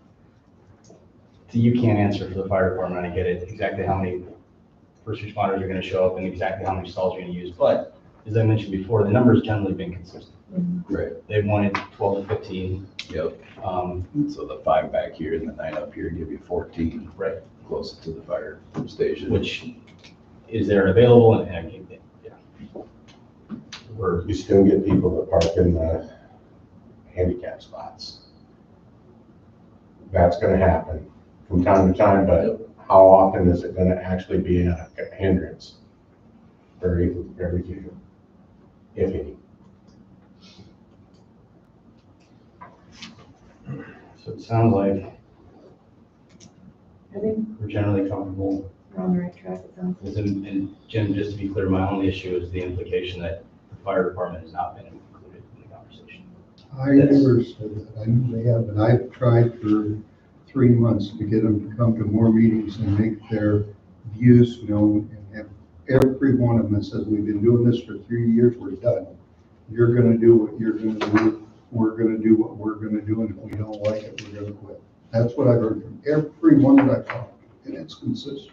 you can't answer for the fire department, I get it, exactly how many first responders are gonna show up and exactly how many stalls you're gonna use, but as I mentioned before, the number's generally been consistent. Right. They wanted 12 to 15. Yep. Um, So the 5 back here and the 9 up here give you 14. Right. Closest to the fire station. which is there and available and I think, yeah. You still get people that park in the handicap spots. That's gonna happen from time to time, but how often is it gonna actually be a hindrance? Very, very few, if any. So it sounds like I think we're generally comfortable. we're on the right track. It sounds like. And Jim, just to be clear, my only issue is the implication that the fire department has not been included in the conversation. I never said that. I knew they have, and I've tried for 3 months to get them to come to more meetings and make their views known. And have every one of them that says, we've been doing this for 3 years, we're done. You're gonna do what you're gonna do. We're gonna do what we're gonna do, and if we don't like it, we're gonna quit. That's what I've heard from every one that I've talked to, and it's consistent.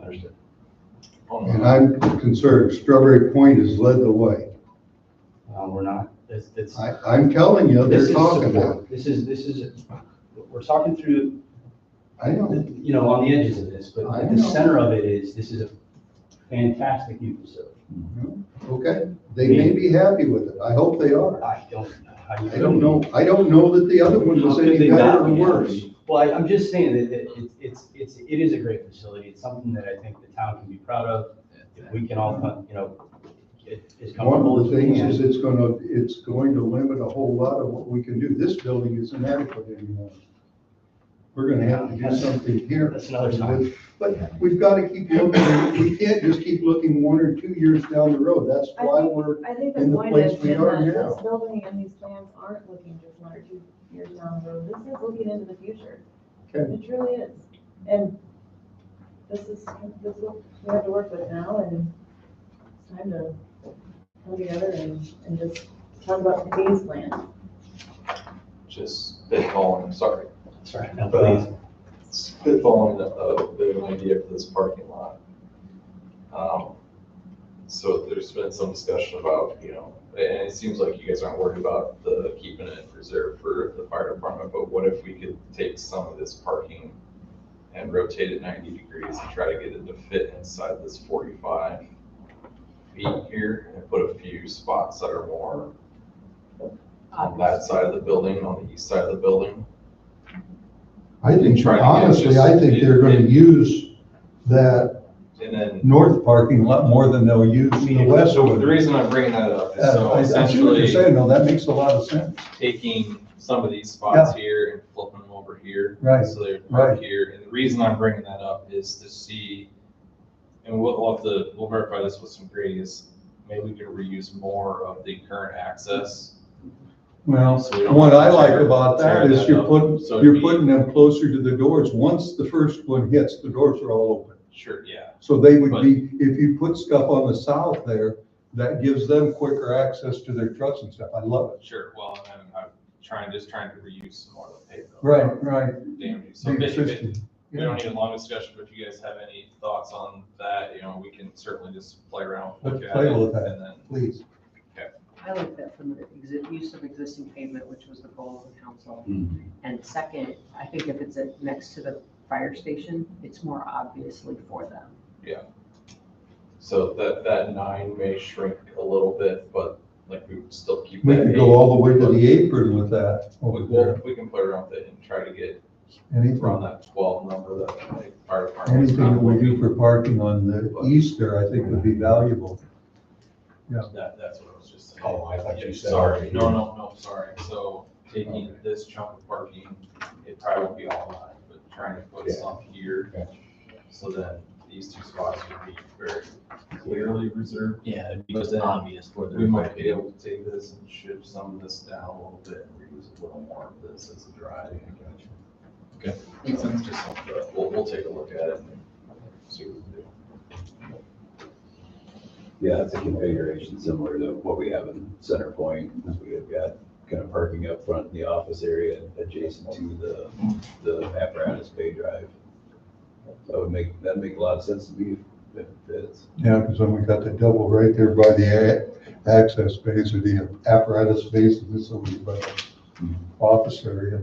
Understood. And I'm concerned, Strawberry Point has led the way. We're not, I'm telling you, this they're is talking about support. This is, we're talking through, it. I know. you know, on the edges of this, but I the know. center of it is, this is a fantastic new facility. Okay, they may be happy with it. I hope they are. I don't, how you. I don't know. I don't know that the other one How was could any they better not or be worse. happy? Well, I'm just saying that it is a great facility. It's something that I think the town can be proud of. If we can all, you know, get as One comfortable of as the we things can. is it's going to limit a whole lot of what we can do. This building isn't adequate anymore. We're gonna have to do something here. That's another time. But we've got to keep looking. We can't just keep looking 1 or 2 years down the road. That's why we're, I think the in the point place is, we Jim, are that now. this building and these plans aren't looking just 1 or 2 years down the road. This is looking into the future. Okay. It truly is. And this is what we have to work with now, and it's time to come together and just talk about today's plan. Just spitballing, sorry. Sorry, no, please. Spitballing a bit of an idea for this parking lot. So there's been some discussion about, you know, and it seems like you guys aren't worried about keeping it reserved for the fire department, but what if we could take some of this parking and rotate it 90 degrees and try to get it to fit inside this 45 feet here and put a few spots that are more on that side of the building, on the east side of the building? I think, Try to get honestly, just- I think they're gonna use that And then, north parking lot more than they'll use the west so one. the reason I'm bringing that up is so I see what essentially you're saying, though, that makes a lot of sense. taking some of these spots here and flipping them over here. Right, So they're right right. here. And the reason I'm bringing that up is to see, and we'll verify this with some grades, maybe we can reuse more of the current access. Well, So we don't what have I to like tear- about tear that is that you're up. putting, So it'd you're be- putting them closer to the doors. Once the first one hits, the doors are all open. Sure, yeah. So they would But- be, if you put stuff on the south there, that gives them quicker access to their trucks and stuff. I love it. Sure, well, and trying to reuse some more of the pavement. Right. Damage. So The if it- existing. we don't need a long discussion, but if you guys have any thoughts on that, we can certainly just play around. Let's look at play it, with that. And then, Please. I like that from the use of existing pavement, which was the goal of the council. And second, I think if it's next to the fire station, it's more obviously for them. so that 9 may shrink a little bit, but like we would still keep We that could 8. go all the way to the apron with that We, over there. we can play around with it and try to get Anything, around that 12 number that the fire department. was anything that we do looking. for parking on the east there, I think would be valuable. That's what I was just saying. Oh, I thought you said. Sorry, no, sorry. So taking this chunk of parking, it probably won't be all mine, but trying to put some here. Gotcha. So then these 2 spots would be very clearly reserved. Yeah, it'd be obvious for the. We might be able to take this and shift some of this down a little bit and reuse a little more of this as a drive. Okay. Makes So it's just something that we'll take a look at it and see what we do. Yeah, it's a configuration similar to what we have in Center Point, because we have got kind of parking up front in the office area adjacent to the apparatus bay drive. That'd make a lot of sense to me if it fits. Yeah, because then we got the double right there by the access space or the apparatus space, and this will be by the office area.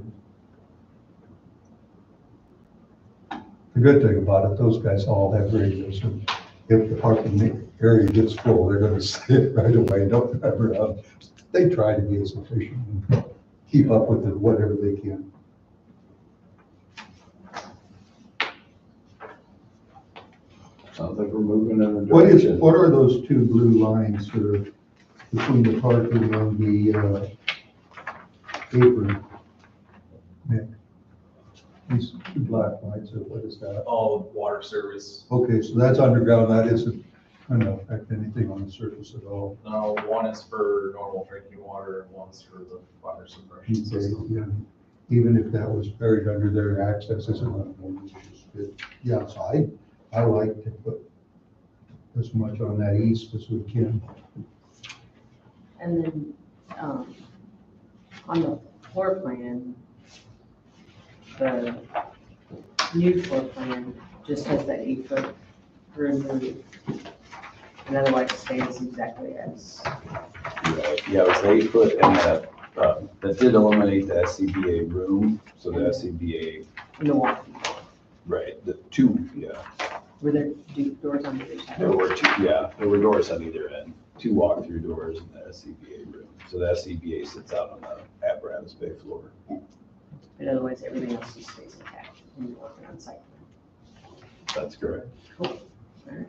The good thing about it, those guys all have radios, and if the parking area gets full, they're gonna sit right away, don't ever, they try to be as efficient and keep up with it, whatever they can. Sounds like we're moving in a direction. What are those 2 blue lines between the parking and the apron? Nick? These 2 black lines, what is that? Oh, water service. Okay, so that's underground, that isn't gonna affect anything on the surface at all. No, one is for normal drinking water and one's for the fire suppression Okay, system. yeah. Even if that was buried under their access, isn't one. Yeah, so I like to put as much on that east as we can. And then, on the floor plan, the new floor plan just has that 8-foot room. And otherwise stays exactly as. Yeah, it was 8 foot, and that did eliminate the SCBA room, so the SCBA, In the wall, right, the 2, yeah. were there doors on either side? There were doors on either end, 2 walk-through doors in the SCBA room. So the SCBA sits out on the apparatus bay floor. But otherwise, everything else just stays intact when you're working on site. That's correct. Cool. All right.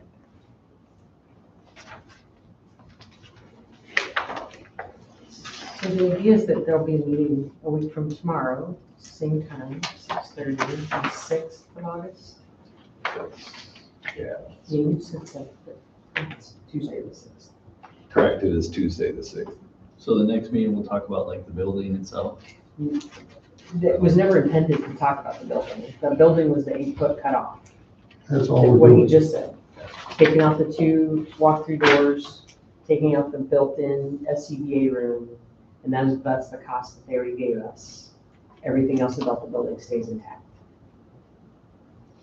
So the idea is that there'll be a meeting a week from tomorrow, same time, 6:30, on the 6th of August. Yeah, You said that, it's Tuesday the 6th. correct, it is Tuesday the 6th. So the next meeting, we'll talk about like the building itself. It was never intended to talk about the building. The building was the 8-foot cutoff. That's all we're What he doing. just said. Taking out the 2 walk-through doors, taking out the built-in SCBA room, and that's the cost that they already gave us. Everything else about the building stays intact.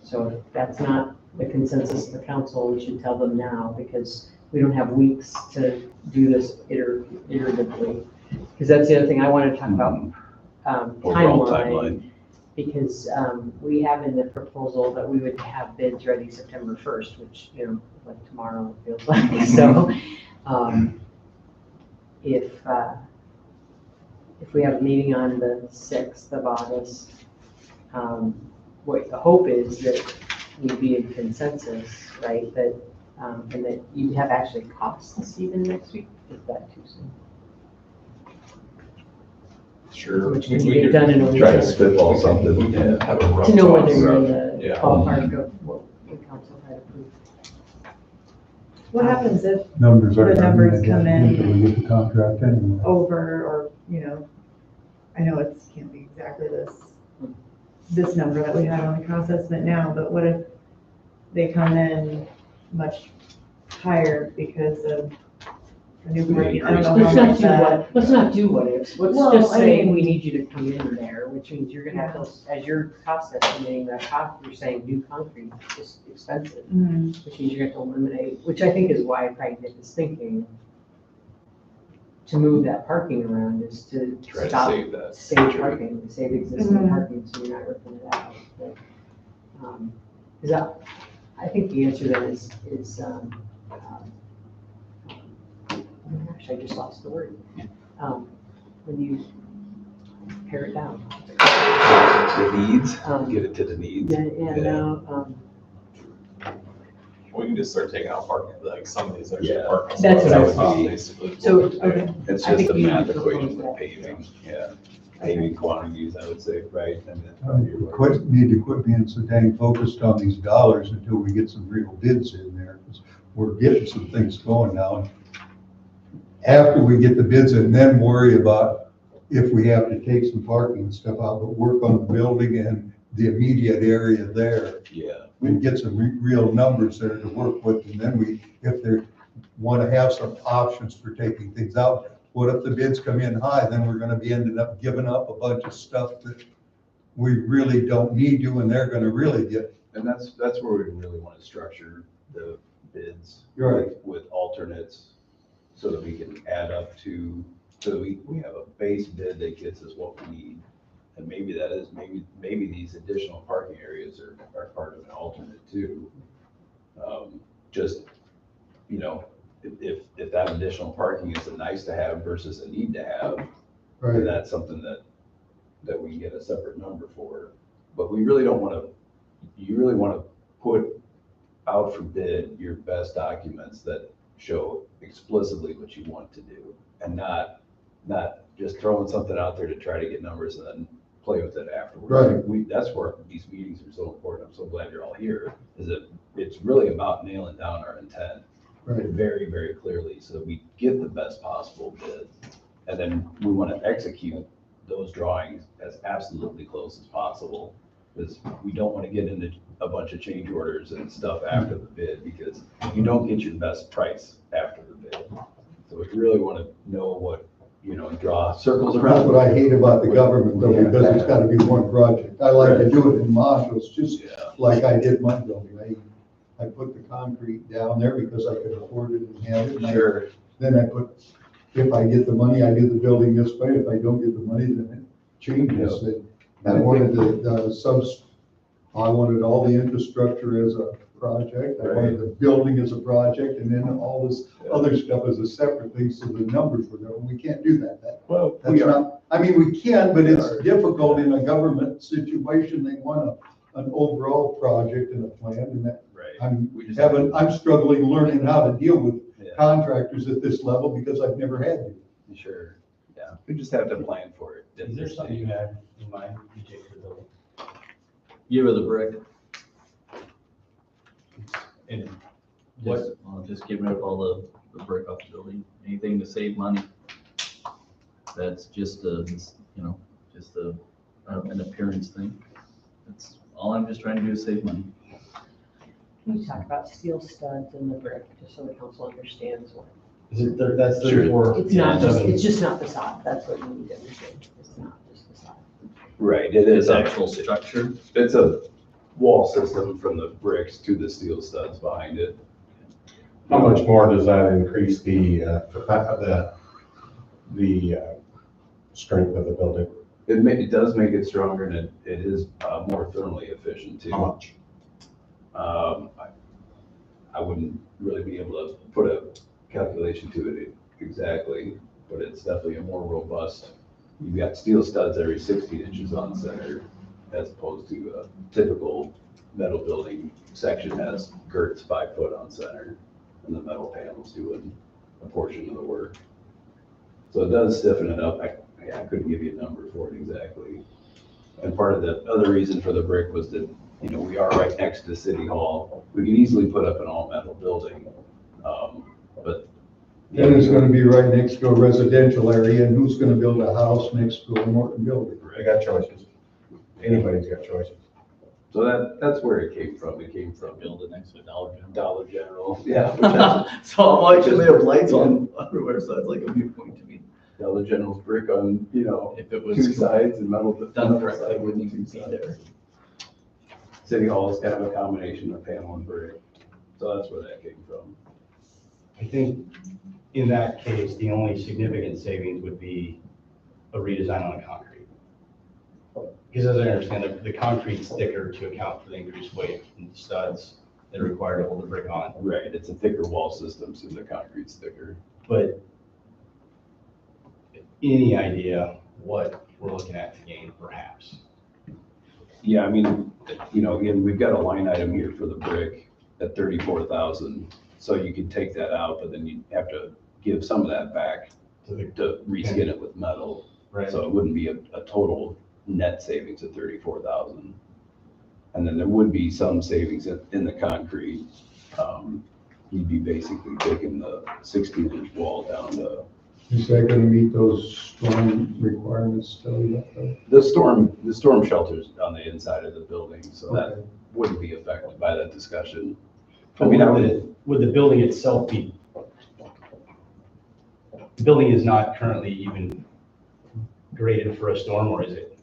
So if that's not the consensus of the council, we should tell them now, because we don't have weeks to do this iteratively. Because that's the other thing I want to talk about, Overall timeline. Because we have in the proposal that we would have bids ready September 1st, which, like tomorrow it feels like. So if we have a meeting on the 6th of August, what the hope is that we'd be in consensus, right? That, and that you'd have actually costs even next week, is that too soon? Sure. Which can get done in a week. Try to spitball something, yeah. Have a rough To know talk. whether you're in the Yeah. ballpark of what the council had approved. What happens if Numbers are. The numbers come in. Until we get the contract anyway. over, or, I know it can't be exactly this number that we had on the cost estimate now, but what if they come in much higher because of new We parking. need I don't know Let's how not much do that. what, let's not do what ifs. Let's Well, just I say, mean- we need you to come in there, which means you're gonna have to, as you're cost estimating that cost, you're saying new concrete is expensive, Mhm. which means you're gonna have to eliminate, which I think is why I probably did this thinking to move that parking around is to Try to stop, save that. save parking, save existing Mhm. parking, so you're not ripping it out. But, is that, I think the answer then is, oh my gosh, I just lost the word. When you pare it down. The needs, Um, get it to the needs. Yeah, no, We can just start taking out parking, like some of these extra Yeah. parking. That's spots what I was out, thinking. basically. so, okay, It's I just think a you math propose equation that. with paving, yeah. Paving quantities, I would say, right? And then We need to quit being so dang focused on these dollars until we get some real bids in there, 'cause we're getting some things going now. After we get the bids in, then worry about if we have to take some parking and stuff out, but work on the building and the immediate area there. Yeah, We get some real numbers there to work with, and then we, if they want to have some options for taking things out. What if the bids come in high, then we're gonna be ending up giving up a bunch of stuff that we really don't need to, and they're gonna really get. and that's where we really want to structure the bids. Right. With alternates, so that we can add up to, so that we have a base bid that gets us what we need. And maybe that is, maybe these additional parking areas are part of an alternate too. Just, you know, if that additional parking is a nice to have versus a need to have, then that's something that we can get a separate number for. But we really don't want to, you really want to put out for bid your best documents that show explicitly what you want to do, and not just throwing something out there to try to get numbers and then play with it afterwards. Right. That's where these meetings are so important. I'm so glad you're all here, is that it's really about nailing down our intent Right. very, very clearly, so that we get the best possible bid. And then we want to execute those drawings as absolutely close as possible, because we don't want to get into a bunch of change orders and stuff after the bid, because you don't get your best price after the bid. So we really want to know what, you know, draw circles around. That's what I hate about the government though, because it's gotta be one project. I like to do it in modules, just Yeah. like I did my building. I put the concrete down there because I could afford it and have it. And Sure. Then I put, if I get the money, I do the building this way. If I don't get the money, then it changes. I wanted I wanted all the infrastructure as a project. I wanted the building as a project, and then all this other stuff as a separate thing, so the numbers were there. We can't do that. Well, That's not, I mean, we can, but it's difficult in a government situation. They want an overall project and a plan, and that, right. I'm struggling learning how to deal with Yeah. contractors at this level because I've never had to. Sure, yeah. We just have to plan for it. Is there something you had in mind, DJ, for the building? Give her the brick. And Just get rid of all the brick off the building, anything to save money. That's just an appearance thing. That's all I'm just trying to do is save money. Can you talk about steel studs and the brick, just so the council understands what? is it, that's Sure. 34? It's not Yeah, just, seven. it's just not facade, that's what you need to understand, it's not just facade. Right, it It's is actual structure. It's a wall system from the bricks to the steel studs behind it. How much more does that increase the strength of the building? It does make it stronger, and it is more thermally efficient too. How much? I wouldn't really be able to put a calculation to it exactly, but it's definitely a more robust. You've got steel studs every 16 inches on center, as opposed to a typical metal building section has girts 5 foot on center, and the metal panels doing a portion of the work. So it does stiffen it up. I couldn't give you a number for it exactly. And part of the other reason for the brick was that, you know, we are right next to City Hall. We could easily put up an all-metal building, but. Then it's gonna be right next to a residential area, and who's gonna build a house next to a Morton building? They got choices. Anybody's got choices. So that's where it came from. It came from Build it next to a Dollar General. Dollar General. Yeah. So why should they have lights on everywhere? So it's like a viewpoint to me. Dollar General's brick on, If it was two sides and metal. done correctly, it wouldn't even be there. City Hall is kind of a combination of panel and brick. So that's where that came from. I think in that case, the only significant savings would be a redesign on the concrete. Because as I understand, the concrete's thicker to account for the increased weight and the studs that are required to hold the brick on. Right, it's a thicker wall system, so the concrete's thicker. But any idea what we're looking at to gain perhaps? Yeah, I mean, again, we've got a line item here for the brick at 34,000. So you could take that out, but then you have to give some of that back to reskin it with metal. Right. So it wouldn't be a total net savings of 34,000. And then there would be some savings in the concrete. You'd be basically taking the 16-inch wall down to. Is that gonna meet those storm requirements still yet, though? The storm shelter's on the inside of the building, so that Okay. wouldn't be affected by that discussion. I mean, would the building itself be, the building is not currently even graded for a storm, or is it?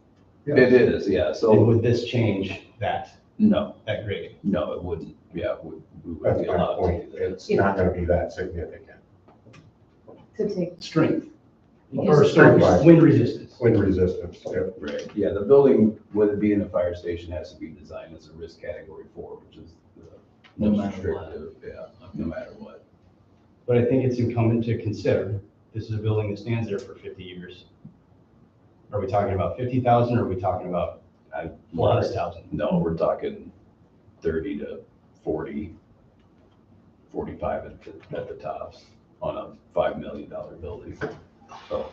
Yeah. It is, yeah, And so, would this change that no, grading? no, it wouldn't, yeah, we wouldn't That's be my allowed to point. do that. It's not gonna be that significant. To take, Strength. Yes. Or strength, Right. wind resistance. Wind resistance, yeah. Right, yeah, the building, with it being a fire station, has to be designed as a risk category 4, which is the No most matter what. restrictive, yeah, no matter what. But I think it's incumbent to consider, this is a building that stands there for 50 years. Are we talking about 50,000 or are we talking about 400,000? No, we're talking 30 to 40, 45 at the tops on a $5 million building. So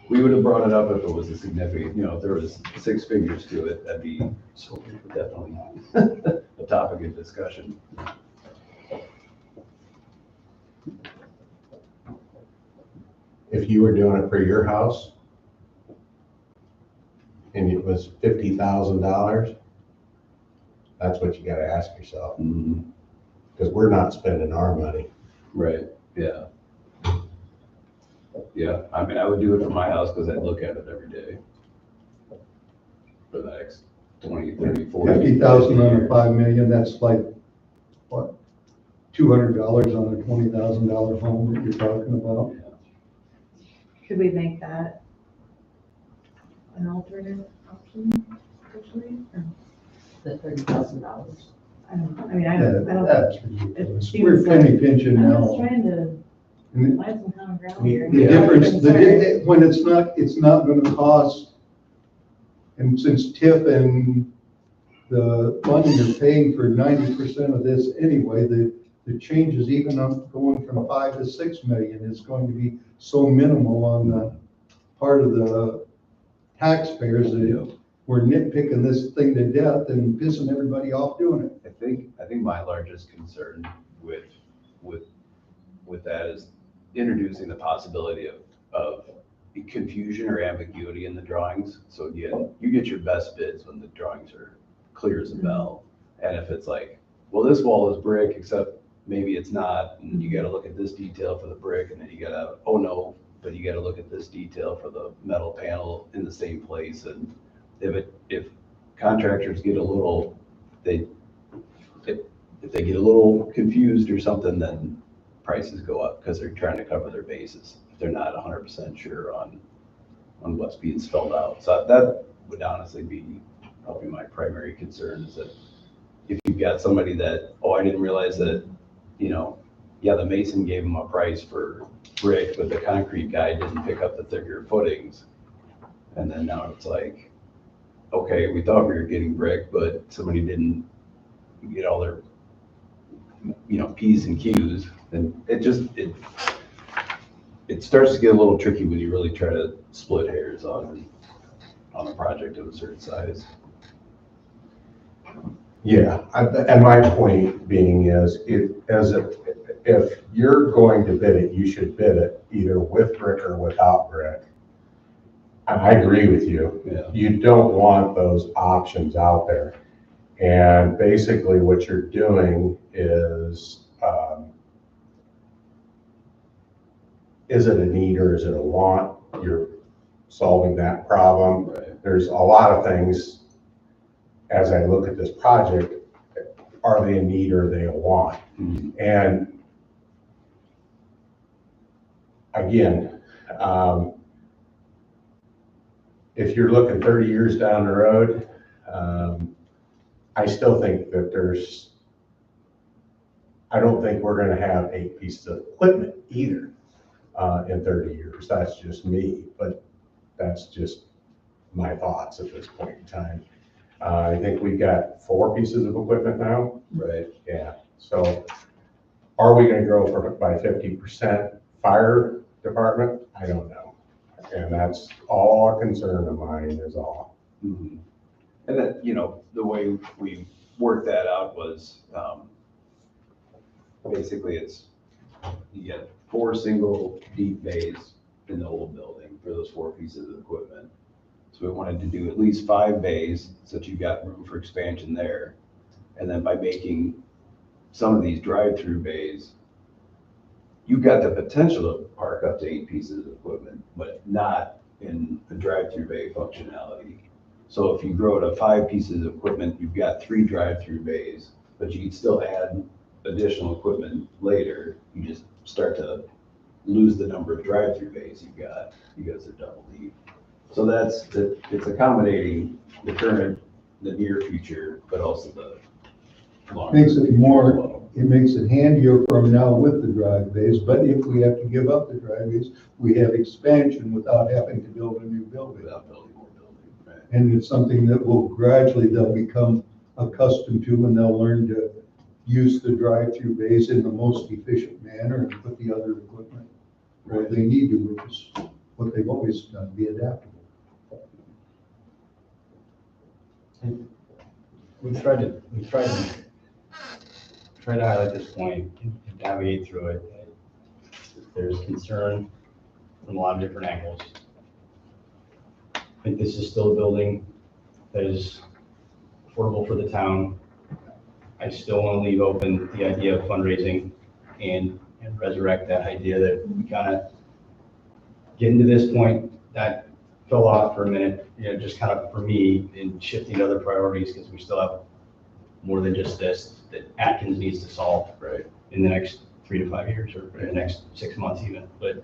we would have brought it up if it was a significant, if there was 6 figures to it, that'd be definitely a topic of discussion. If you were doing it for your house and it was $50,000, that's what you gotta ask yourself, Mhm. because we're not spending our money. Right, yeah. Yeah, I mean, I would do it for my house because I'd look at it every day. For the next 20, 30, 40. 50,000 on a 5 million, that's like, what? $200 on a $20,000 home that you're talking about? could we make that an alternate option, potentially? Or- The $30,000. I don't know, I mean, I Yeah, don't, that's it ridiculous. seems We're penny like- pinching I'm now. just trying to And find some common ground here. The difference, when it's not gonna cost, and since TIF and the money you're paying for 90% of this anyway, the changes even up going from 5 to 6 million is going to be so minimal on the part of the taxpayers that we're nitpicking this thing to death and pissing everybody off doing it. I think my largest concern with that is introducing the possibility of confusion or ambiguity in the drawings. So again, you get your best bids when the drawings are clear as a bell. And if it's like, well, this wall is brick, except maybe it's not, and you gotta look at this detail for the brick, and then you gotta, oh no, but you gotta look at this detail for the metal panel in the same place. And if contractors get a little, if they get a little confused or something, then prices go up because they're trying to cover their bases. They're not 100% sure on what's being spelled out. So that would honestly be probably my primary concern, is that if you've got somebody that, oh, I didn't realize that, the mason gave them a price for brick, but the concrete guy didn't pick up the thicker footings. And then now it's like, okay, we thought we were getting brick, but somebody didn't get all their, P's and Q's. And it starts to get a little tricky when you really try to split hairs on a project of a certain size. Yeah, and my point being is, if you're going to bid it, you should bid it either with brick or without brick. I agree with you. Yeah. You don't want those options out there. And basically what you're doing is it a need or is it a want? You're solving that problem. Right. There's a lot of things, as I look at this project, are they a need or are they a want? Mhm. And again, if you're looking 30 years down the road, I still think that I don't think we're gonna have 8 pieces of equipment either in 30 years. That's just me, but that's just my thoughts at this point in time. I think we've got 4 pieces of equipment now. Right. Yeah, so are we gonna grow by 50% fire department? I don't know. And that's all a concern of mine is all. Mhm. And that, the way we worked that out was, basically you get 4 single deep bays in the old building for those 4 pieces of equipment. So we wanted to do at least 5 bays so that you've got room for expansion there. And then by making some of these drive-through bays, you've got the potential to park up to 8 pieces of equipment, but not in the drive-through bay functionality. So if you grow to 5 pieces of equipment, you've got 3 drive-through bays, but you can still add additional equipment later. You just start to lose the number of drive-through bays you've got because they're double deep. So it's accommodating the current, the near future, but also the long. It makes it handier from now with the drive bays, but if we have to give up the drive bays, we have expansion without having to build a new building. Without building more building, right? And it's something that they'll become accustomed to, and they'll learn to use the drive-through bays in the most efficient manner and put the other equipment where they need to, which is what they've always done, be adaptable. We tried to highlight this point and navigate through it. There's concern from a lot of different angles. I think this is still a building that is affordable for the town. I still want to leave open the idea of fundraising and resurrect that idea that we kind of getting to this point that fell off for a minute, just kind of for me in shifting to other priorities because we still have more than just this that Atkins needs to solve in the next 3 to 5 years or in the next 6 months even. But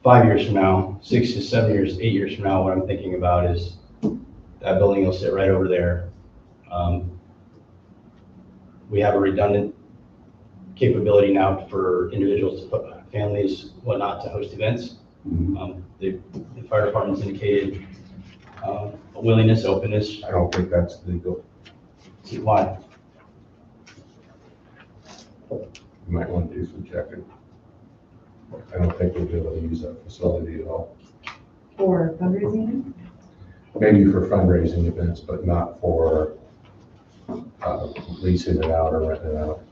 5 years from now, 6 to 7 years, 8 years from now, what I'm thinking about is that building will sit right over there. We have a redundant capability now for individuals, families, whatnot, to host events. The fire department's indicated a willingness, openness. I don't think that's legal. Why? You might want to do some checking. I don't think we'll be able to use that facility at all. For fundraising? Maybe for fundraising events, but not for leasing it out or renting it out.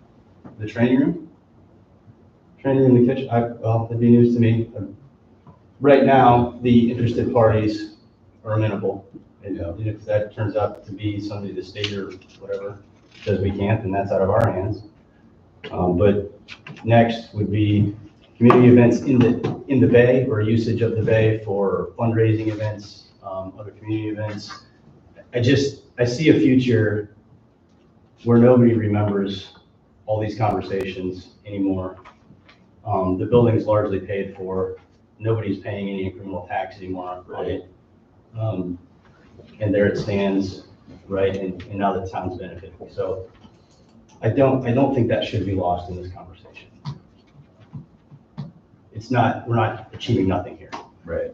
The training room? Training room in the kitchen? Well, it'd be news to me. Right now, the interested parties are amenable. And if that turns out to be somebody the state or whatever says we can't, then that's out of our hands. But next would be community events in the bay or usage of the bay for fundraising events, other community events. I see a future where nobody remembers all these conversations anymore. The building's largely paid for. Nobody's paying any incremental tax anymore on it. And there it stands, right? And now the town's benefiting. So I don't think that should be lost in this conversation. We're not achieving nothing here. Right.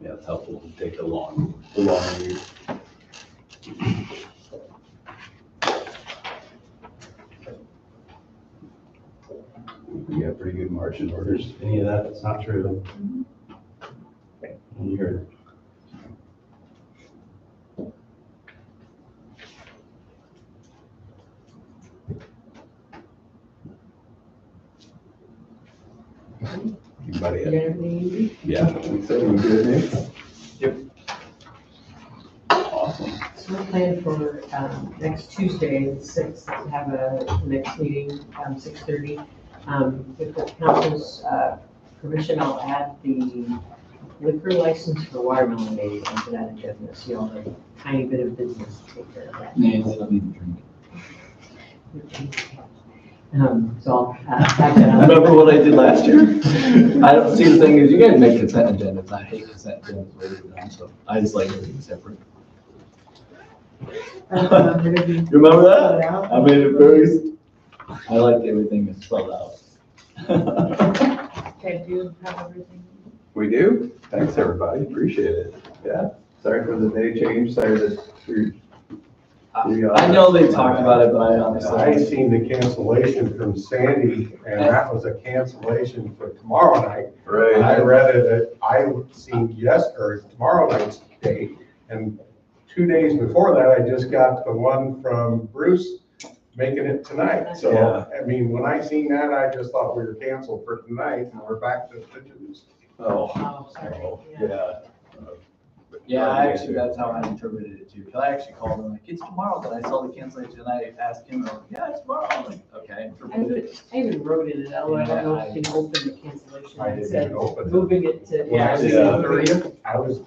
Yeah, it's helpful to take the long view. We have pretty good margin orders. Any of that's not true. And you're Anybody You got everything you need? Yeah, I think so. We good, Nick? Yep. plan for, next Tuesday, the 6th, to have a next meeting, 6:30. With the council's, permission, I'll add the liquor license for Watermelon Day onto that agenda, so you'll have a tiny bit of business to take care of that. Yeah, they don't need to drink. So I'll add that on. Remember what I did last year? I don't see, the thing is, you guys make consent agendas, I hate consent agendas, where they're done, so I just like everything separate. Remember that? I made it very, I like everything that's spelled out. Okay, do you have everything? We do? Thanks, everybody. Appreciate it. Yeah. Sorry for the day change. Sorry that I know they talked about it, but I I honestly. seen the cancellation from Sandy, and that was a cancellation for tomorrow night. And I read it, I seen or tomorrow night's date, and 2 days before that, I just got the one from Bruce making it tonight. So, Yeah. I mean, when I seen that, I just thought we were canceled for tonight, and we're back to Tuesday. Oh, Oh, sorry. yeah. Yeah, I actually, that's how I interpreted it too, because I actually called him, like, it's tomorrow, but I saw the cancellation, and I asked him, like, yeah, it's tomorrow, I'm like, okay. I even wrote it, although I don't know if you can open the cancellation. I It didn't said even open it. moving it to. When I seen Yeah. the 30th, I was,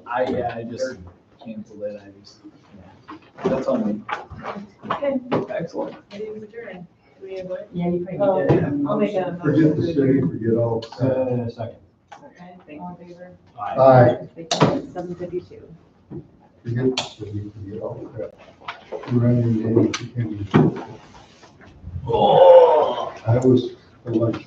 I just canceled it, I just, yeah, that's on me. Okay, Excellent. meeting is adjourned. Do we have what? Yeah, you Oh, probably did. I'll make a Forget motion the to city, adjourn. forget all. Second. Okay, all in favor? Aye. Thank you. 7:52. Forget the city, forget all that. Running into any. Oh. I was for lunch.